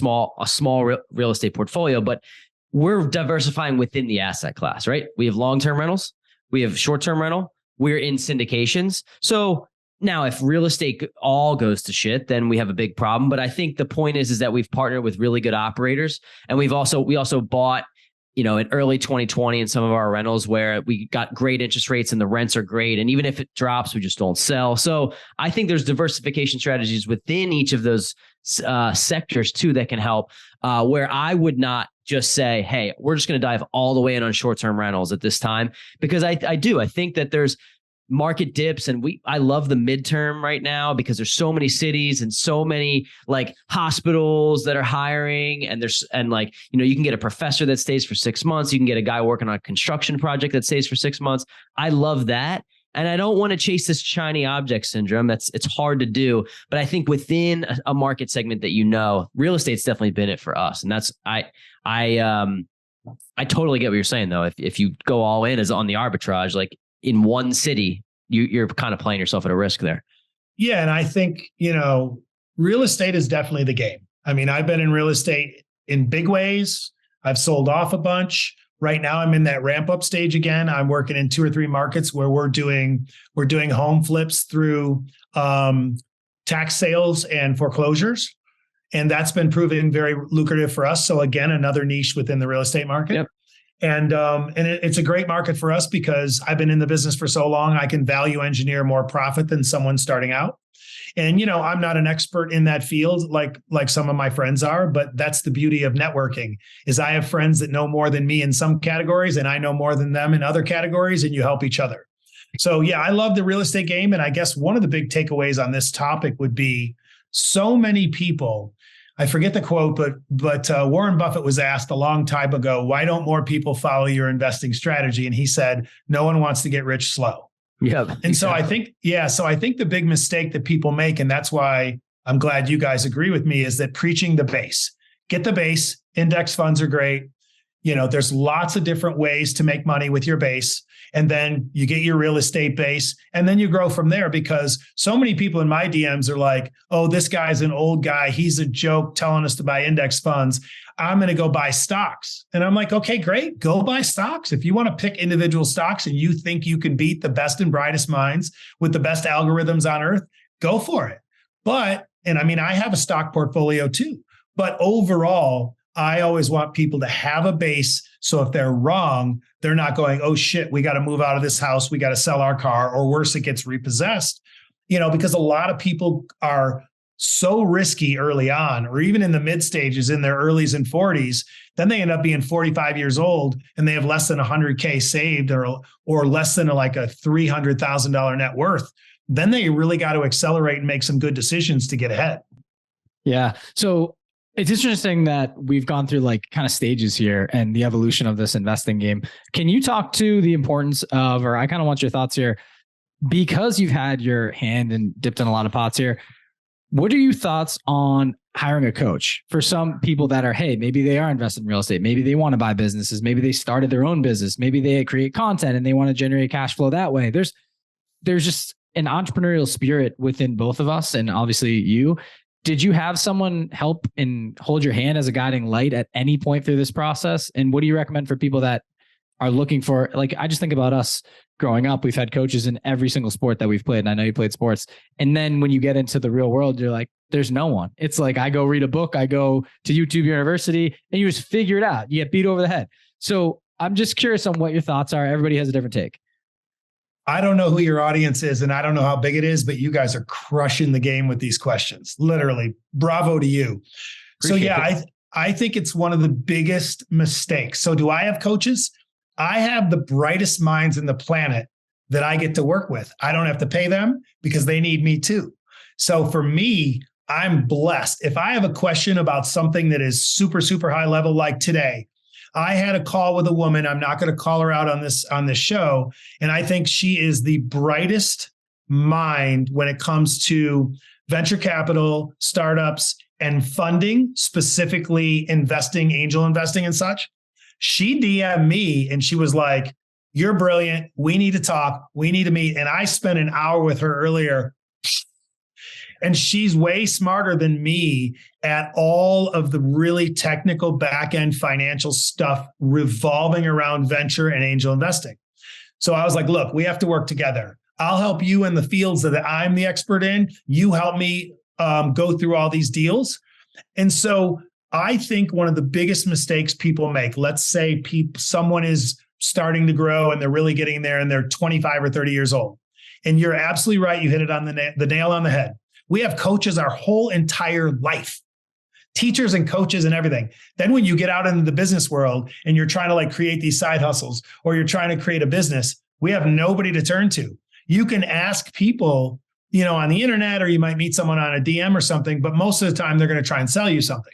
Speaker 3: small real estate portfolio, but we're diversifying within the asset class, right? We have long-term rentals, we have short-term rental, we're in syndications. So now if real estate all goes to shit, then we have a big problem. But I think the point is that we've partnered with really good operators, and we also bought, in early 2020 in some of our rentals where we got great interest rates and the rents are great. And even if it drops, we just don't sell. So I think there's diversification strategies within each of those sectors too that can help, where I would not just say, hey, we're just going to dive all the way in on short-term rentals at this time, because I think that there's market dips, and I love the midterm right now because there's so many cities and so many like hospitals that are hiring, and you can get a professor that stays for 6 months. You can get a guy working on a construction project that stays for 6 months. I love that. And I don't want to chase this shiny object syndrome. It's hard to do, but I think within a market segment that real estate's definitely been it for us. And that's I totally get what you're saying though. If you go all in as on the arbitrage, like in one city, you're kind of playing yourself at a risk there.
Speaker 4: Yeah, and I think real estate is definitely the game. I mean, I've been in real estate in big ways. I've sold off a bunch. Right now, I'm in that ramp up stage again. I'm working in 2 or 3 markets where we're doing home flips through tax sales and foreclosures, and that's been proving very lucrative for us. So again, another niche within the real estate market.
Speaker 3: Yep.
Speaker 4: And it's a great market for us because I've been in the business for so long. I can value engineer more profit than someone starting out. And, I'm not an expert in that field like some of my friends are, but that's the beauty of networking is I have friends that know more than me in some categories and I know more than them in other categories, and you help each other. So yeah, I love the real estate game. And I guess one of the big takeaways on this topic would be so many people, I forget the quote, but Warren Buffett was asked a long time ago, why don't more people follow your investing strategy? And he said, no one wants to get rich slow.
Speaker 3: Yeah.
Speaker 4: And so I think the big mistake that people make, and that's why I'm glad you guys agree with me, is that preaching the base. Get the base. Index funds are great. There's lots of different ways to make money with your base. And then you get your real estate base, and then you grow from there, because so many people in my DMs are like, oh, this guy's an old guy. He's a joke telling us to buy index funds. I'm going to go buy stocks. And I'm like, okay, great. Go buy stocks. If you want to pick individual stocks and you think you can beat the best and brightest minds with the best algorithms on earth, go for it. I have a stock portfolio too, but overall, I always want people to have a base. So if they're wrong, they're not going, oh shit, we got to move out of this house. We got to sell our car, or worse, it gets repossessed, because a lot of people are so risky early on, or even in the mid stages in their earlies and 40s. Then they end up being 45 years old and they have less than 100K saved, or less than like a $300,000 net worth. Then they really got to accelerate and make some good decisions to get ahead.
Speaker 2: Yeah. So it's interesting that we've gone through like kind of stages here and the evolution of this investing game. Can you talk to the importance of, or I kind of want your thoughts here, because you've had your hand and dipped in a lot of pots here. What are your thoughts on hiring a coach for some people that are, hey, maybe they are invested in real estate. Maybe they want to buy businesses. Maybe they started their own business. Maybe they create content and they want to generate cash flow that way. There's just an entrepreneurial spirit within both of us. And obviously you. Did you have someone help and hold your hand as a guiding light at any point through this process? And what do you recommend for people that are looking for, like, I just think about us growing up, we've had coaches in every single sport that we've played. And I know you played sports. And then when you get into the real world, you're like, there's no one. It's like, I go read a book, I go to YouTube University, and you just figure it out. You get beat over the head. So I'm just curious on what your thoughts are. Everybody has a different take.
Speaker 4: I don't know who your audience is and I don't know how big it is, but you guys are crushing the game with these questions. Literally, bravo to you. I think it's one of the biggest mistakes. So do I have coaches? I have the brightest minds in the planet that I get to work with. I don't have to pay them because they need me too. So for me, I'm blessed. If I have a question about something that is super, super high level, like today, I had a call with a woman. I'm not going to call her out on this show. And I think she is the brightest mind when it comes to venture capital, startups, and funding, specifically investing, angel investing and such. She DM'd me and she was like, you're brilliant. We need to talk. We need to meet. And I spent an hour with her earlier. And she's way smarter than me at all of the really technical back-end financial stuff revolving around venture and angel investing. So I was like, look, we have to work together. I'll help you in the fields that I'm the expert in. You help me go through all these deals. And so I think one of the biggest mistakes people make, let's say someone is starting to grow and they're really getting there and they're 25 or 30 years old. And you're absolutely right. You hit it on the nail on the head. We have coaches our whole entire life, teachers and coaches and everything. Then when you get out into the business world and you're trying to like create these side hustles or you're trying to create a business, we have nobody to turn to. You can ask people, on the internet, or you might meet someone on a DM or something, but most of the time they're going to try and sell you something.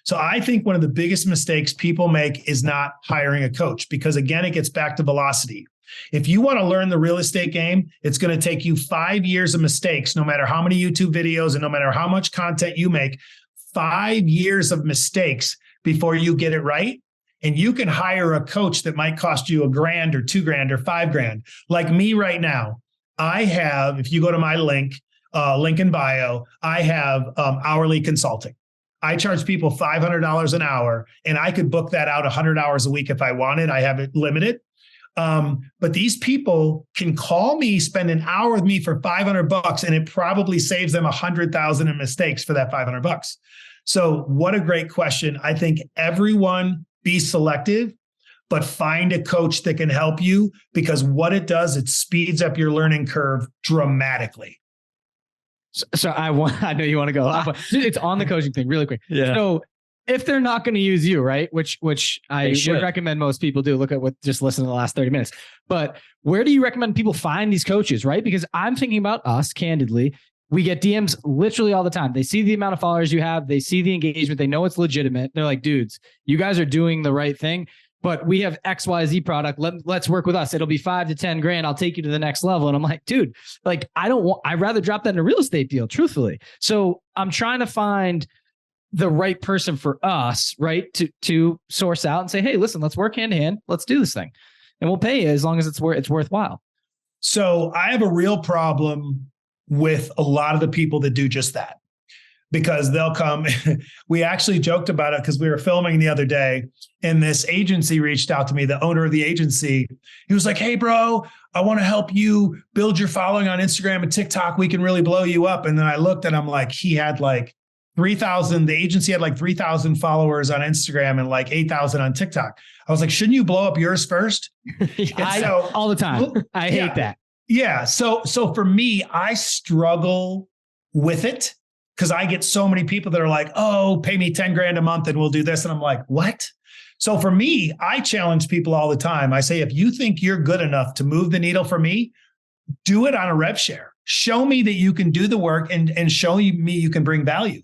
Speaker 4: So I think one of the biggest mistakes people make is not hiring a coach, because again, it gets back to velocity. If you want to learn the real estate game, it's going to take you 5 years of mistakes, no matter how many YouTube videos and no matter how much content you make, 5 years of mistakes before you get it right. And you can hire a coach that might cost you $1,000 or $2,000 or $5,000. Like me right now, I have, if you go to my link in bio, I have hourly consulting. I charge people $500 an hour, and I could book that out 100 hours a week if I wanted. I have it limited. But these people can call me, spend an hour with me for $500, and it probably saves them 100,000 in mistakes for that $500. So what a great question. I think everyone be selective, but find a coach that can help you, because what it does, it speeds up your learning curve dramatically.
Speaker 2: So I know you want to go. It's on the coaching thing really quick.
Speaker 3: Yeah.
Speaker 2: So if they're not going to use you, right, which I would recommend most people do, look at just listen to the last 30 minutes. But where do you recommend people find these coaches, right? Because I'm thinking about us, candidly. We get DMs literally all the time. They see the amount of followers you have. They see the engagement. They know it's legitimate. They're like, dudes, you guys are doing the right thing, but we have XYZ product. Let's work with us. It'll be $5,000 to $10,000. I'll take you to the next level. And I'm like, dude, like, I'd rather drop that in a real estate deal, truthfully. So I'm trying to find the right person for us, right? To source out and say, hey, listen, let's work hand in hand. Let's do this thing. And we'll pay you as long as it's worthwhile.
Speaker 4: So I have a real problem with a lot of the people that do just that, because they'll come. We actually joked about it because we were filming the other day, and this agency reached out to me, the owner of the agency. He was like, hey, bro, I want to help you build your following on Instagram and TikTok. We can really blow you up. And then I looked and I'm like, he had like 3,000. The agency had like 3,000 followers on Instagram and like 8,000 on TikTok. I was like, shouldn't you blow up yours first?
Speaker 2: All the time. I hate that.
Speaker 4: Yeah. So for me, I struggle with it because I get so many people that are like, oh, pay me 10 grand a month and we'll do this. And I'm like, what? So for me, I challenge people all the time. I say, if you think you're good enough to move the needle for me, do it on a rev share. Show me that you can do the work and show me you can bring value.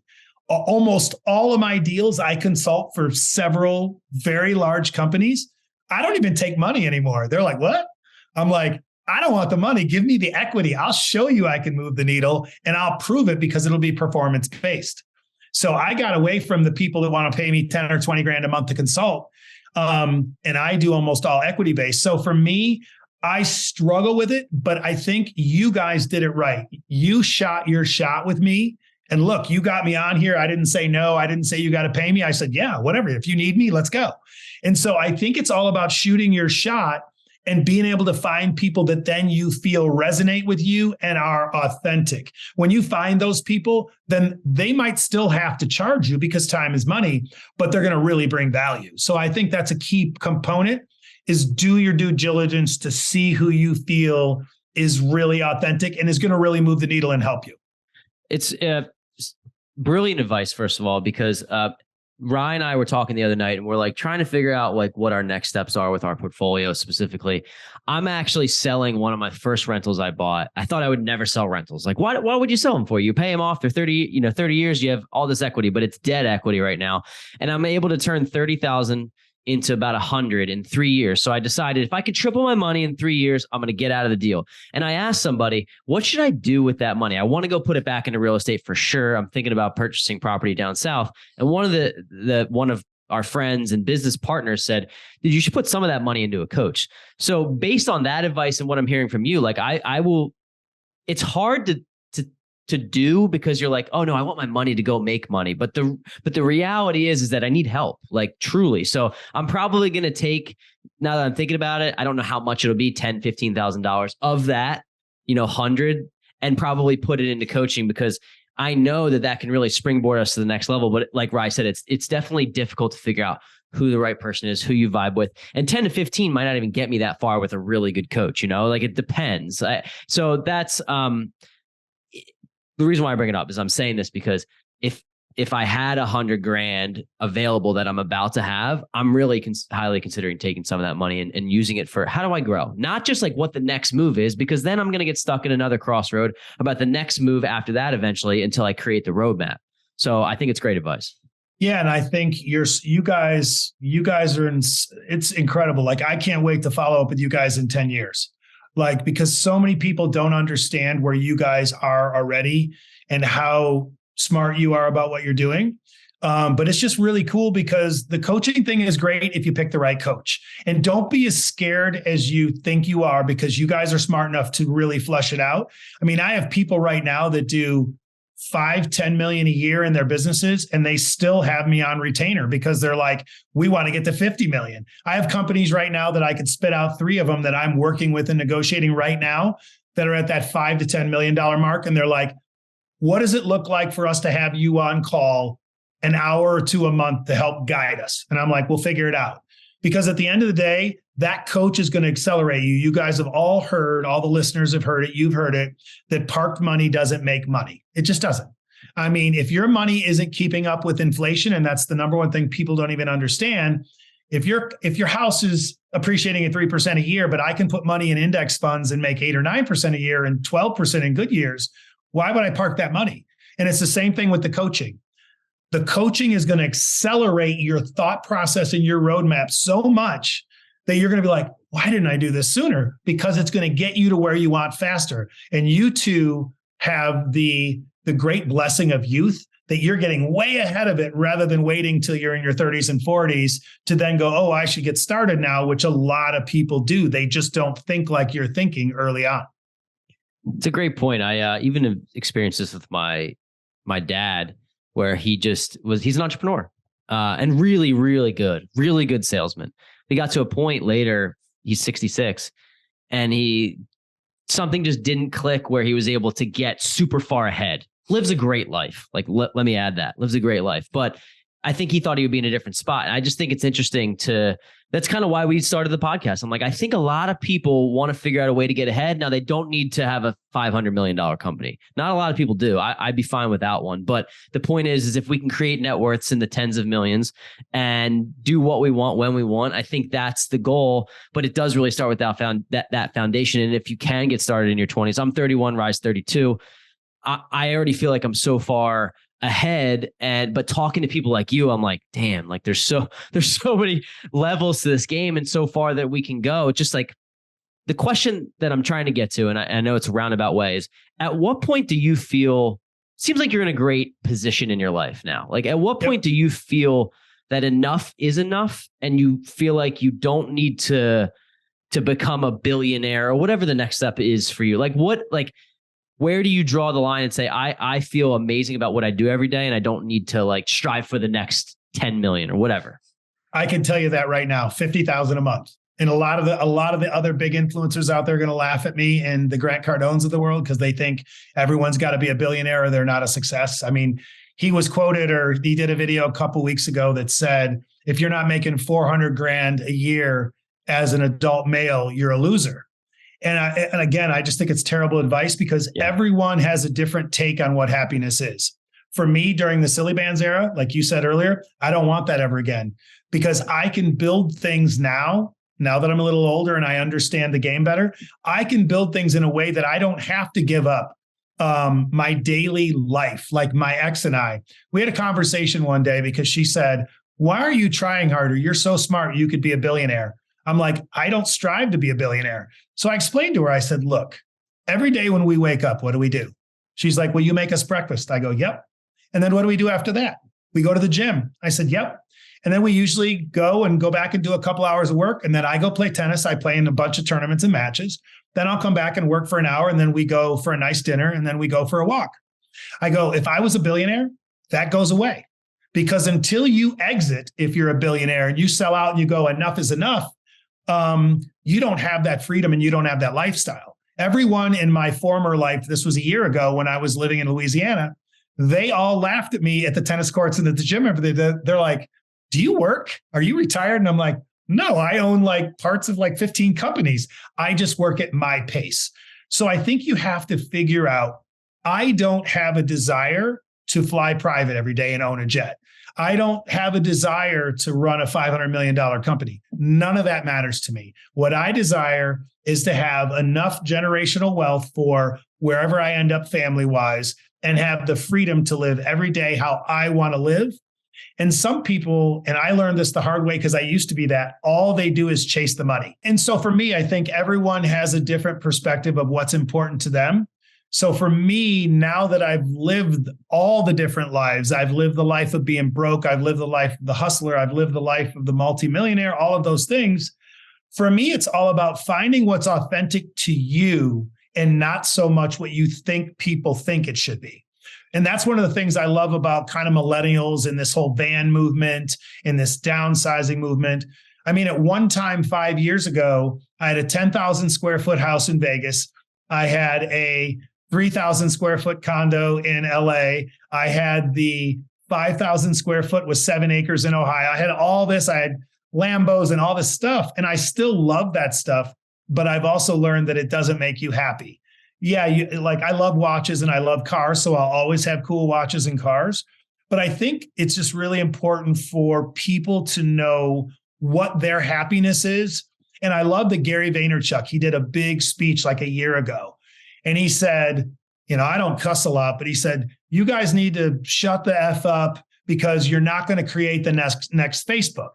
Speaker 4: Almost all of my deals, I consult for several very large companies. I don't even take money anymore. They're like, what? I'm like, I don't want the money. Give me the equity. I'll show you I can move the needle and I'll prove it because it'll be performance based. So I got away from the people that want to pay me 10 or 20 grand a month to consult. And I do almost all equity based. So for me, I struggle with it, but I think you guys did it right. You shot your shot with me. And look, you got me on here. I didn't say no. I didn't say you got to pay me. I said, yeah, whatever. If you need me, let's go. And so I think it's all about shooting your shot and being able to find people that then you feel resonate with you and are authentic. When you find those people, then they might still have to charge you because time is money, but they're going to really bring value. So I think that's a key component, is do your due diligence to see who you feel is really authentic and is going to really move the needle and help you.
Speaker 3: It's brilliant advice, first of all, because Ryan and I were talking the other night and we're like trying to figure out like what our next steps are with our portfolio specifically. I'm actually selling one of my first rentals I bought. I thought I would never sell rentals. Like, why would you sell them for? You pay them off. They're 30 years. You have all this equity, but it's dead equity right now. And I'm able to turn 30,000 into about 100 in 3 years. So I decided if I could triple my money in 3 years, I'm going to get out of the deal. And I asked somebody, what should I do with that money? I want to go put it back into real estate for sure. I'm thinking about purchasing property down south. And one of our friends and business partners said, dude, you should put some of that money into a coach. So based on that advice and what I'm hearing from you, like I will, it's hard to do because you're like, oh no, I want my money to go make money. But the reality is that I need help, like truly. So I'm probably going to take, now that I'm thinking about it, I don't know how much it'll be, $10,000, $15,000 of that, 100, and probably put it into coaching because I know that can really springboard us to the next level. But like Rye said, it's definitely difficult to figure out who the right person is, who you vibe with. And 10 to 15 might not even get me that far with a really good coach, like it depends. So that's, the reason why I bring it up is I'm saying this because if I had 100 grand available that I'm about to have, I'm really highly considering taking some of that money and using it for how do I grow? Not just like what the next move is, because then I'm going to get stuck in another crossroad about the next move after that eventually until I create the roadmap. So I think it's great advice.
Speaker 4: Yeah. And I think you guys are it's incredible. Like, I can't wait to follow up with you guys in 10 years. Like, because so many people don't understand where you guys are already and how smart you are about what you're doing. But it's just really cool because the coaching thing is great if you pick the right coach. And don't be as scared as you think you are because you guys are smart enough to really flush it out. I mean, I have people right now that do 5-10 million a year in their businesses, and they still have me on retainer because they're like, we want to get to 50 million. I have companies right now that I could spit out 3 of them that I'm working with and negotiating right now that are at that $5 to $10 million mark. And they're like, what does it look like for us to have you on call an hour or 2 a month to help guide us? And I'm like, we'll figure it out. Because at the end of the day, that coach is going to accelerate you. You guys have all heard, all the listeners have heard it, you've heard it, that parked money doesn't make money. It just doesn't. I mean, if your money isn't keeping up with inflation, and that's the number one thing people don't even understand, if your house is appreciating at 3% a year, but I can put money in index funds and make 8 or 9% a year and 12% in good years, why would I park that money? And it's the same thing with the coaching. The coaching is going to accelerate your thought process and your roadmap so much that you're going to be like, why didn't I do this sooner? Because it's going to get you to where you want faster. And you two have the great blessing of youth that you're getting way ahead of it rather than waiting till you're in your 30s and 40s to then go, oh, I should get started now, which a lot of people do. They just don't think like you're thinking early on.
Speaker 3: It's a great point. I even have experienced this with my dad, where he's an entrepreneur and really, really good salesman. He got to a point later, he's 66, and something just didn't click where he was able to get super far ahead. Lives a great life. Like, let me add that. Lives a great life. But I think he thought he would be in a different spot. And I just think it's interesting that's kind of why we started the podcast. I'm like, I think a lot of people want to figure out a way to get ahead. Now, they don't need to have a $500 million company. Not a lot of people do. I'd be fine without one. But the point is if we can create net worths in the tens of millions and do what we want when we want, I think that's the goal. But it does really start with that foundation. And if you can get started in your 20s, I'm 31, Rise 32. I already feel like I'm so far ahead, but talking to people like you, I'm like, damn, like there's so many levels to this game and so far that we can go. It's just like the question that I'm trying to get to, and I know it's a roundabout way, is at what point do you feel, seems like you're in a great position in your life now. Like at what point do you feel that enough is enough and you feel like you don't need to become a billionaire or whatever the next step is for you? Where do you draw the line and say, I feel amazing about what I do every day and I don't need to like strive for the next 10 million or whatever?
Speaker 4: I can tell you that right now, 50,000 a month. And a lot of the other big influencers out there are going to laugh at me and the Grant Cardones of the world because they think everyone's got to be a billionaire or they're not a success. I mean, he was quoted, or he did a video a couple of weeks ago that said, if you're not making 400 grand a year as an adult male, you're a loser. And again, I just think it's terrible advice because everyone has a different take on what happiness is. For me, during the Silly Bandz era, like you said earlier, I don't want that ever again because I can build things now that I'm a little older and I understand the game better. I can build things in a way that I don't have to give up my daily life. Like my ex and I, we had a conversation one day because she said, why are you trying harder? You're so smart. You could be a billionaire. I'm like, I don't strive to be a billionaire. So I explained to her, I said, look, every day when we wake up, what do we do? She's like, will you make us breakfast? I go, yep. And then what do we do after that? We go to the gym. I said, yep. And then we usually go back and do a couple hours of work. And then I go play tennis. I play in a bunch of tournaments and matches. Then I'll come back and work for an hour. And then we go for a nice dinner. And then we go for a walk. I go, if I was a billionaire, that goes away. Because until you exit, if you're a billionaire and you sell out and you go, enough is enough, you don't have that freedom and you don't have that lifestyle. Everyone in my former life, this was a year ago when I was living in Louisiana, they all laughed at me at the tennis courts and at the gym every day. They're like, do you work? Are you retired? And I'm like, no, I own like parts of like 15 companies. I just work at my pace. So I think you have to figure out, I don't have a desire to fly private every day and own a jet. I don't have a desire to run a $500 million company. None of that matters to me. What I desire is to have enough generational wealth for wherever I end up family-wise and have the freedom to live every day how I want to live. And some people, and I learned this the hard way because I used to be that, all they do is chase the money. And so for me, I think everyone has a different perspective of what's important to them. So for me, now that I've lived all the different lives, I've lived the life of being broke, I've lived the life of the hustler, I've lived the life of the multimillionaire, all of those things. For me, it's all about finding what's authentic to you and not so much what you think people think it should be. And that's one of the things I love about kind of millennials and this whole van movement and this downsizing movement. I mean, at one time, 5 years ago, I had a 10,000 square foot house in Vegas. I had a 3,000 square foot condo in LA. I had the 5,000 square foot with 7 acres in Ohio. I had all this. I had Lambos and all this stuff. And I still love that stuff. But I've also learned that it doesn't make you happy. Yeah, I love watches and I love cars. So I'll always have cool watches and cars. But I think it's just really important for people to know what their happiness is. And I love that Gary Vaynerchuk, he did a big speech like a year ago. And he said, I don't cuss a lot, but he said, you guys need to shut the F up because you're not going to create the next Facebook.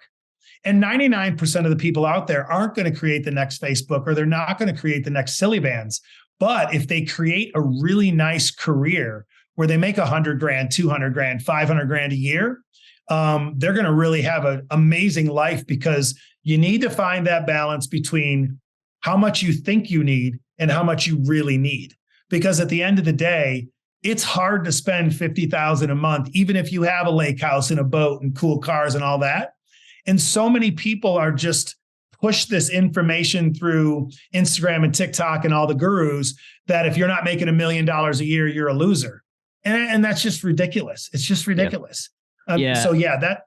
Speaker 4: And 99% of the people out there aren't going to create the next Facebook, or they're not going to create the next Silly Bandz. But if they create a really nice career where they make 100 grand, 200 grand, 500 grand a year, they're going to really have an amazing life, because you need to find that balance between how much you think you need and how much you really need. Because at the end of the day, it's hard to spend $50,000 a month, even if you have a lake house and a boat and cool cars and all that. And so many people are just push this information through Instagram and TikTok and all the gurus that if you're not making $1 million a year, you're a loser. And that's just ridiculous. It's just ridiculous. So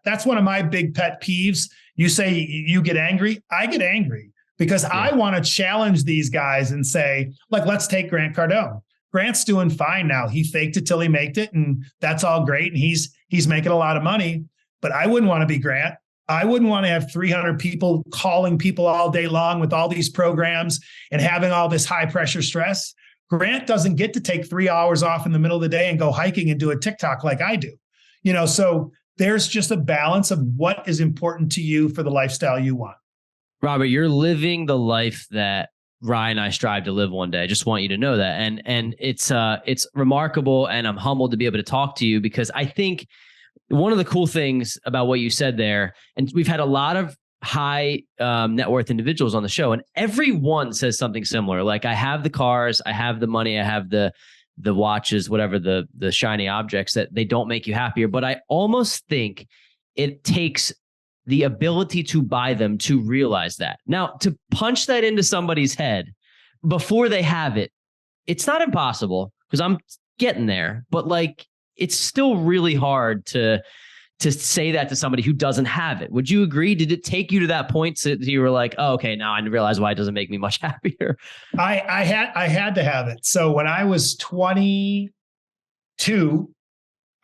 Speaker 4: that's one of my big pet peeves. You say you get angry. I get angry because I want to challenge these guys and say, like, let's take Grant Cardone. Grant's doing fine now. He faked it till he made it, and that's all great. And he's making a lot of money, but I wouldn't want to be Grant. I wouldn't want to have 300 people calling people all day long with all these programs and having all this high pressure stress. Grant doesn't get to take 3 hours off in the middle of the day and go hiking and do a TikTok like I do. So there's just a balance of what is important to you for the lifestyle you want.
Speaker 3: Robert, you're living the life that Ryan and I strive to live one day. I just want you to know that. And it's remarkable. And I'm humbled to be able to talk to you, because I think one of the cool things about what you said there, and we've had a lot of high net worth individuals on the show, and everyone says something similar. Like, I have the cars, I have the money, I have the watches, whatever, the shiny objects, that they don't make you happier. But I almost think it takes the ability to buy them to realize that. Now, to punch that into somebody's head before they have it, it's not impossible, because I'm getting there, but like, it's still really hard to say that to somebody who doesn't have it. Would you agree? Did it take you to that point so you were like, oh, okay, now I realize why it doesn't make me much happier?
Speaker 4: I had to have it. So when I was 22,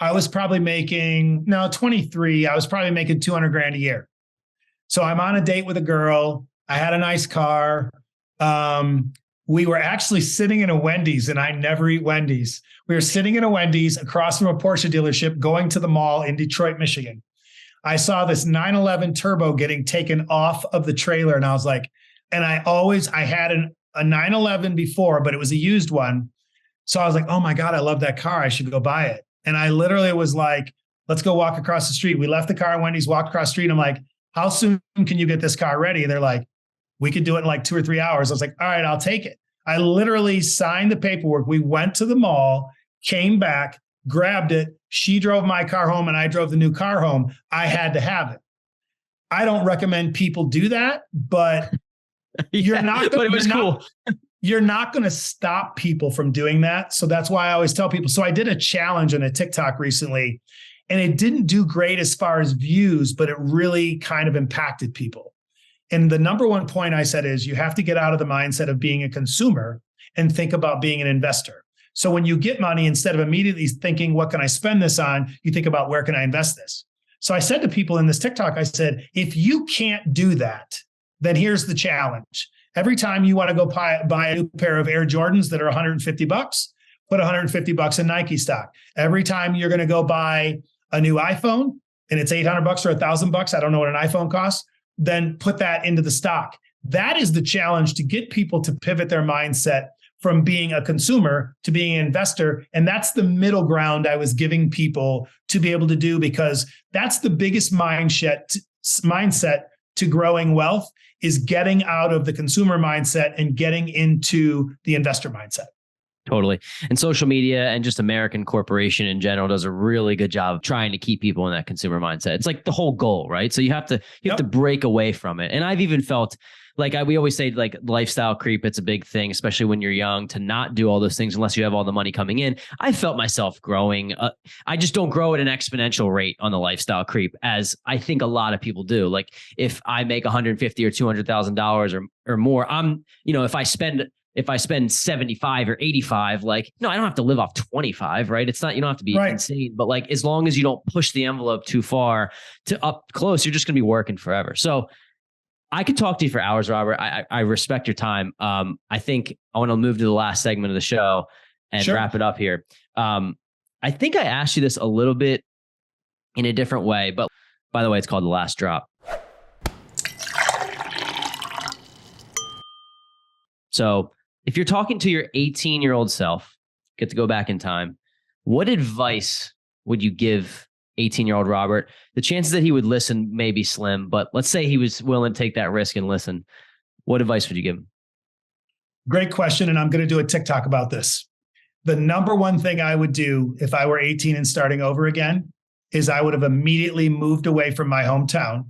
Speaker 4: I was probably making 23. I was probably making 200 grand a year. So I'm on a date with a girl. I had a nice car. We were actually sitting in a Wendy's, and I never eat Wendy's. We were sitting in a Wendy's across from a Porsche dealership going to the mall in Detroit, Michigan. I saw this 911 Turbo getting taken off of the trailer, and I was like, and I had a 911 before, but it was a used one. So I was like, oh my God, I love that car. I should go buy it. And I literally was like, let's go walk across the street. We left the car at Wendy's, walked across the street. I'm like, how soon can you get this car ready? They're like, we could do it in like 2 or 3 hours. I was like, all right, I'll take it. I literally signed the paperwork. We went to the mall, came back, grabbed it. She drove my car home and I drove the new car home. I had to have it. I don't recommend people do that, but you're not going to stop people from doing that. So that's why I always tell people. So I did a challenge on a TikTok recently, and it didn't do great as far as views, but it really kind of impacted people. And the number one point I said is you have to get out of the mindset of being a consumer and think about being an investor. So when you get money, instead of immediately thinking, what can I spend this on? You think about, where can I invest this? So I said to people in this TikTok, I said, if you can't do that, then here's the challenge. Every time you want to go buy a new pair of Air Jordans that are $150, put $150 in Nike stock. Every time you're going to go buy a new iPhone and it's $800 or $1,000, I don't know what an iPhone costs, then put that into the stock. That is the challenge, to get people to pivot their mindset from being a consumer to being an investor. And that's the middle ground I was giving people to be able to do, because that's the biggest mindset to growing wealth, is getting out of the consumer mindset and getting into the investor mindset.
Speaker 3: Totally. And social media and just American corporation in general does a really good job of trying to keep people in that consumer mindset. It's like the whole goal, right? So you have to break away from it. And I've even felt like we always say, like, lifestyle creep, it's a big thing, especially when you're young, to not do all those things unless you have all the money coming in. I felt myself growing. I just don't grow at an exponential rate on the lifestyle creep, as I think a lot of people do. Like, if I make $150,000 or $200,000 or more, if I spend 75 or 85, like, no, I don't have to live off 25, right? It's not, you don't have to be insane, but like, as long as you don't push the envelope too far to up close, you're just going to be working forever. So I could talk to you for hours, Robert. I respect your time. I think I want to move to the last segment of the show and wrap it up here. I think I asked you this a little bit in a different way, but by the way, it's called The Last Drop. So if you're talking to your 18-year-old self, get to go back in time, What advice would you give 18-year-old Robert? The chances that he would listen may be slim, but let's say he was willing to take that risk and listen. What advice would you give him?
Speaker 4: Great question. And I'm going to do a TikTok about this. The number one thing I would do if I were 18 and starting over again is I would have immediately moved away from my hometown.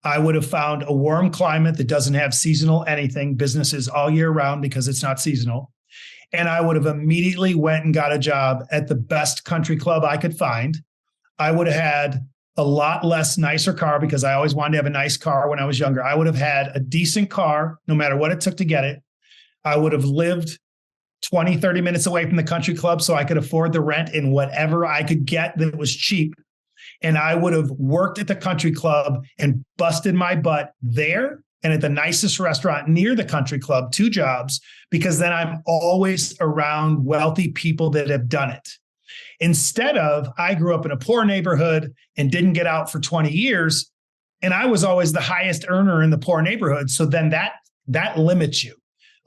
Speaker 4: I would have found a warm climate that doesn't have seasonal anything, businesses all year round because it's not seasonal. And I would have immediately went and got a job at the best country club I could find. I would have had a lot less nicer car because I always wanted to have a nice car when I was younger. I would have had a decent car, no matter what it took to get it. I would have lived 20, 30 minutes away from the country club so I could afford the rent in whatever I could get that was cheap. And I would have worked at the country club and busted my butt there and at the nicest restaurant near the country club, 2 jobs, because then I'm always around wealthy people that have done it. Instead of, I grew up in a poor neighborhood and didn't get out for 20 years, and I was always the highest earner in the poor neighborhood. So then that limits you.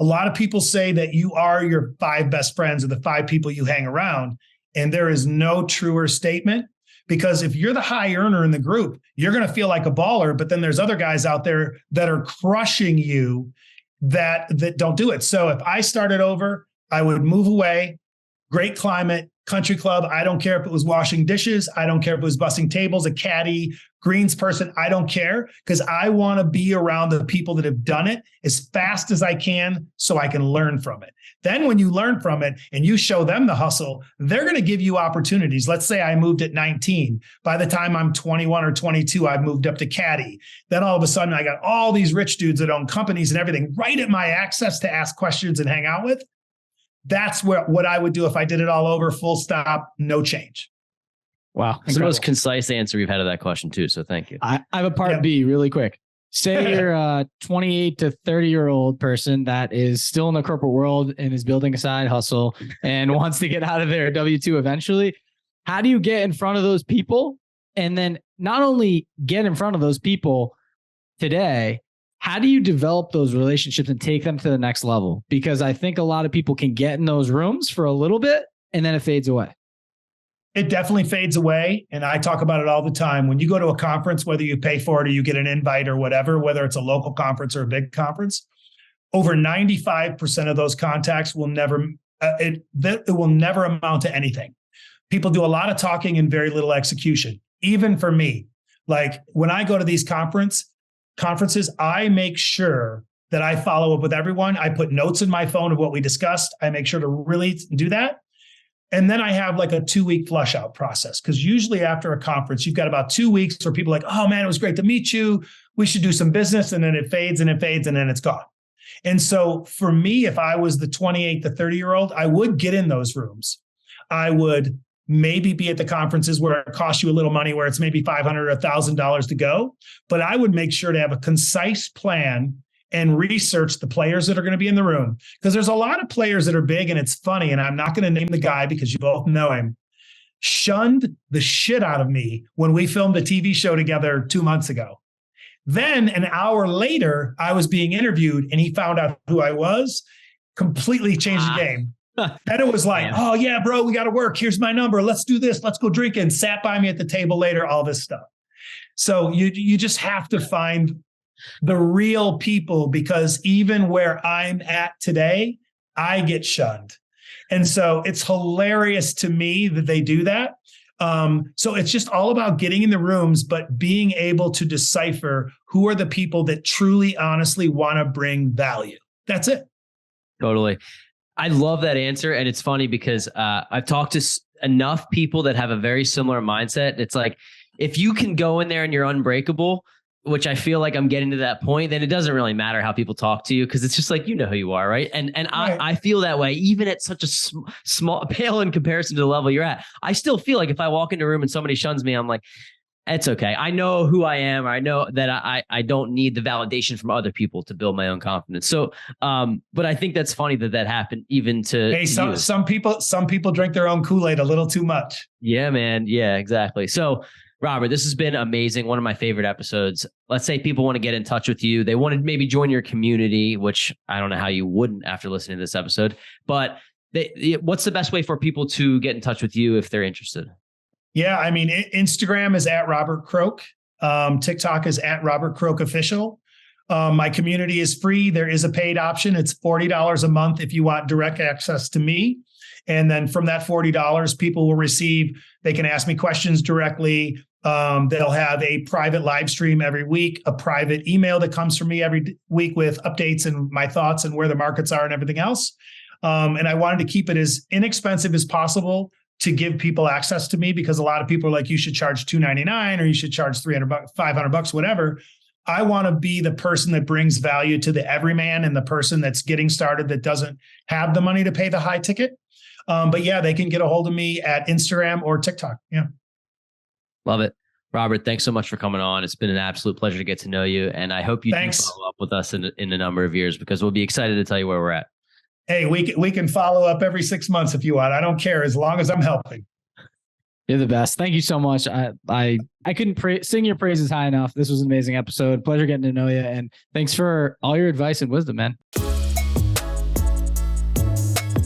Speaker 4: A lot of people say that you are your 5 best friends or the 5 people you hang around. And there is no truer statement, because if you're the high earner in the group, you're going to feel like a baller. But then there's other guys out there that are crushing you that don't do it. So if I started over, I would move away. Great climate, country club. I don't care if it was washing dishes. I don't care if it was bussing tables, a caddy, greens person. I don't care, because I want to be around the people that have done it as fast as I can so I can learn from it. Then when you learn from it and you show them the hustle, they're going to give you opportunities. Let's say I moved at 19. By the time I'm 21 or 22, I've moved up to caddy. Then all of a sudden I got all these rich dudes that own companies and everything right at my access to ask questions and hang out with. That's what I would do if I did it all over, full stop, no change.
Speaker 2: Wow.
Speaker 3: It's the most concise answer we've had of that question too. So thank you.
Speaker 2: I have a part B really quick. Say you're a 28 to 30-year-old person that is still in the corporate world and is building a side hustle and wants to get out of their W-2 eventually. How do you get in front of those people? And then not only get in front of those people today, how do you develop those relationships and take them to the next level? Because I think a lot of people can get in those rooms for a little bit and then it fades away.
Speaker 4: It definitely fades away. And I talk about it all the time. When you go to a conference, whether you pay for it or you get an invite or whatever, whether it's a local conference or a big conference, over 95% of those contacts will never, it will never amount to anything. People do a lot of talking and very little execution. Even for me, like when I go to these conferences, I make sure that I follow up with everyone. I put notes in my phone of what we discussed. I make sure to really do that. And then I have like a 2-week flush out process, because usually after a conference, you've got about 2 weeks where people are like, oh man, it was great to meet you. We should do some business. And then it fades and it fades and then it's gone. And so for me, if I was the 28 to 30-year-old, I would get in those rooms. I would maybe be at the conferences where it costs you a little money, where it's maybe $500 or $1,000 to go. But I would make sure to have a concise plan and research the players that are going to be in the room. Because there's a lot of players that are big, and it's funny, and I'm not going to name the guy because you both know him, shunned the shit out of me when we filmed a TV show together 2 months ago. Then an hour later, I was being interviewed and he found out who I was, completely changed the game. Then it was like, oh yeah, bro, we got to work. Here's my number. Let's do this. Let's go drink, and sat by me at the table later, all this stuff. So you just have to find the real people, because even where I'm at today, I get shunned. And so it's hilarious to me that they do that. So it's just all about getting in the rooms, but being able to decipher who are the people that truly, honestly want to bring value. That's it.
Speaker 3: Totally. I love that answer. And it's funny because I've talked to enough people that have a very similar mindset. It's like, if you can go in there and you're unbreakable, which I feel like I'm getting to that point, then it doesn't really matter how people talk to you, because it's just like, you know who you are, right? And right. I feel that way, even at such a small pale in comparison to the level you're at. I still feel like if I walk into a room and somebody shuns me, I'm like, it's okay. I know who I am. I know that I don't need the validation from other people to build my own confidence. So, but I think that's funny that happened even to
Speaker 4: some people drink their own Kool-Aid a little too much.
Speaker 3: Yeah, man. Yeah, exactly. So, Robert, this has been amazing. One of my favorite episodes. Let's say people want to get in touch with you. They want to maybe join your community, which I don't know how you wouldn't after listening to this episode. But What's the best way for people to get in touch with you if they're interested?
Speaker 4: Yeah, I mean, Instagram is at Robert Croak. TikTok is at Robert Croak Official. My community is free. There is a paid option. It's $40 a month if you want direct access to me. And then from that $40, people will receive, they can ask me questions directly. They'll have a private live stream every week, a private email that comes from me every week with updates and my thoughts and where the markets are and everything else. And I wanted to keep it as inexpensive as possible to give people access to me, because a lot of people are like, you should charge $299 or you should charge $300, $500, whatever. I want to be the person that brings value to the everyman and the person that's getting started that doesn't have the money to pay the high ticket. But yeah, they can get a hold of me at Instagram or TikTok. Yeah.
Speaker 3: Love it. Robert, thanks so much for coming on. It's been an absolute pleasure to get to know you. And I hope you do follow up with us in a number of years, because we'll be excited to tell you where we're at.
Speaker 4: Hey, we can follow up every 6 months if you want. I don't care, as long as I'm helping.
Speaker 2: You're the best. Thank you so much. I couldn't sing your praises high enough. This was an amazing episode. Pleasure getting to know you. And thanks for all your advice and wisdom, man.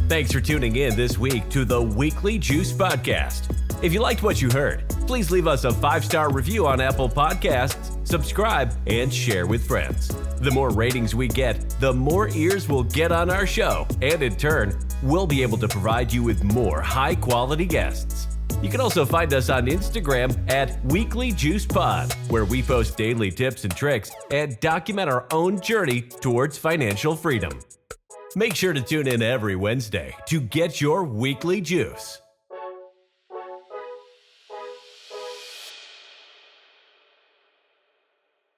Speaker 1: Thanks for tuning in this week to the Weekly Juice Podcast. If you liked what you heard, please leave us a 5-star review on Apple Podcasts, subscribe, and share with friends. The more ratings we get, the more ears we'll get on our show, and in turn, we'll be able to provide you with more high-quality guests. You can also find us on Instagram at Weekly Juice Pod, where we post daily tips and tricks and document our own journey towards financial freedom. Make sure to tune in every Wednesday to get your weekly juice.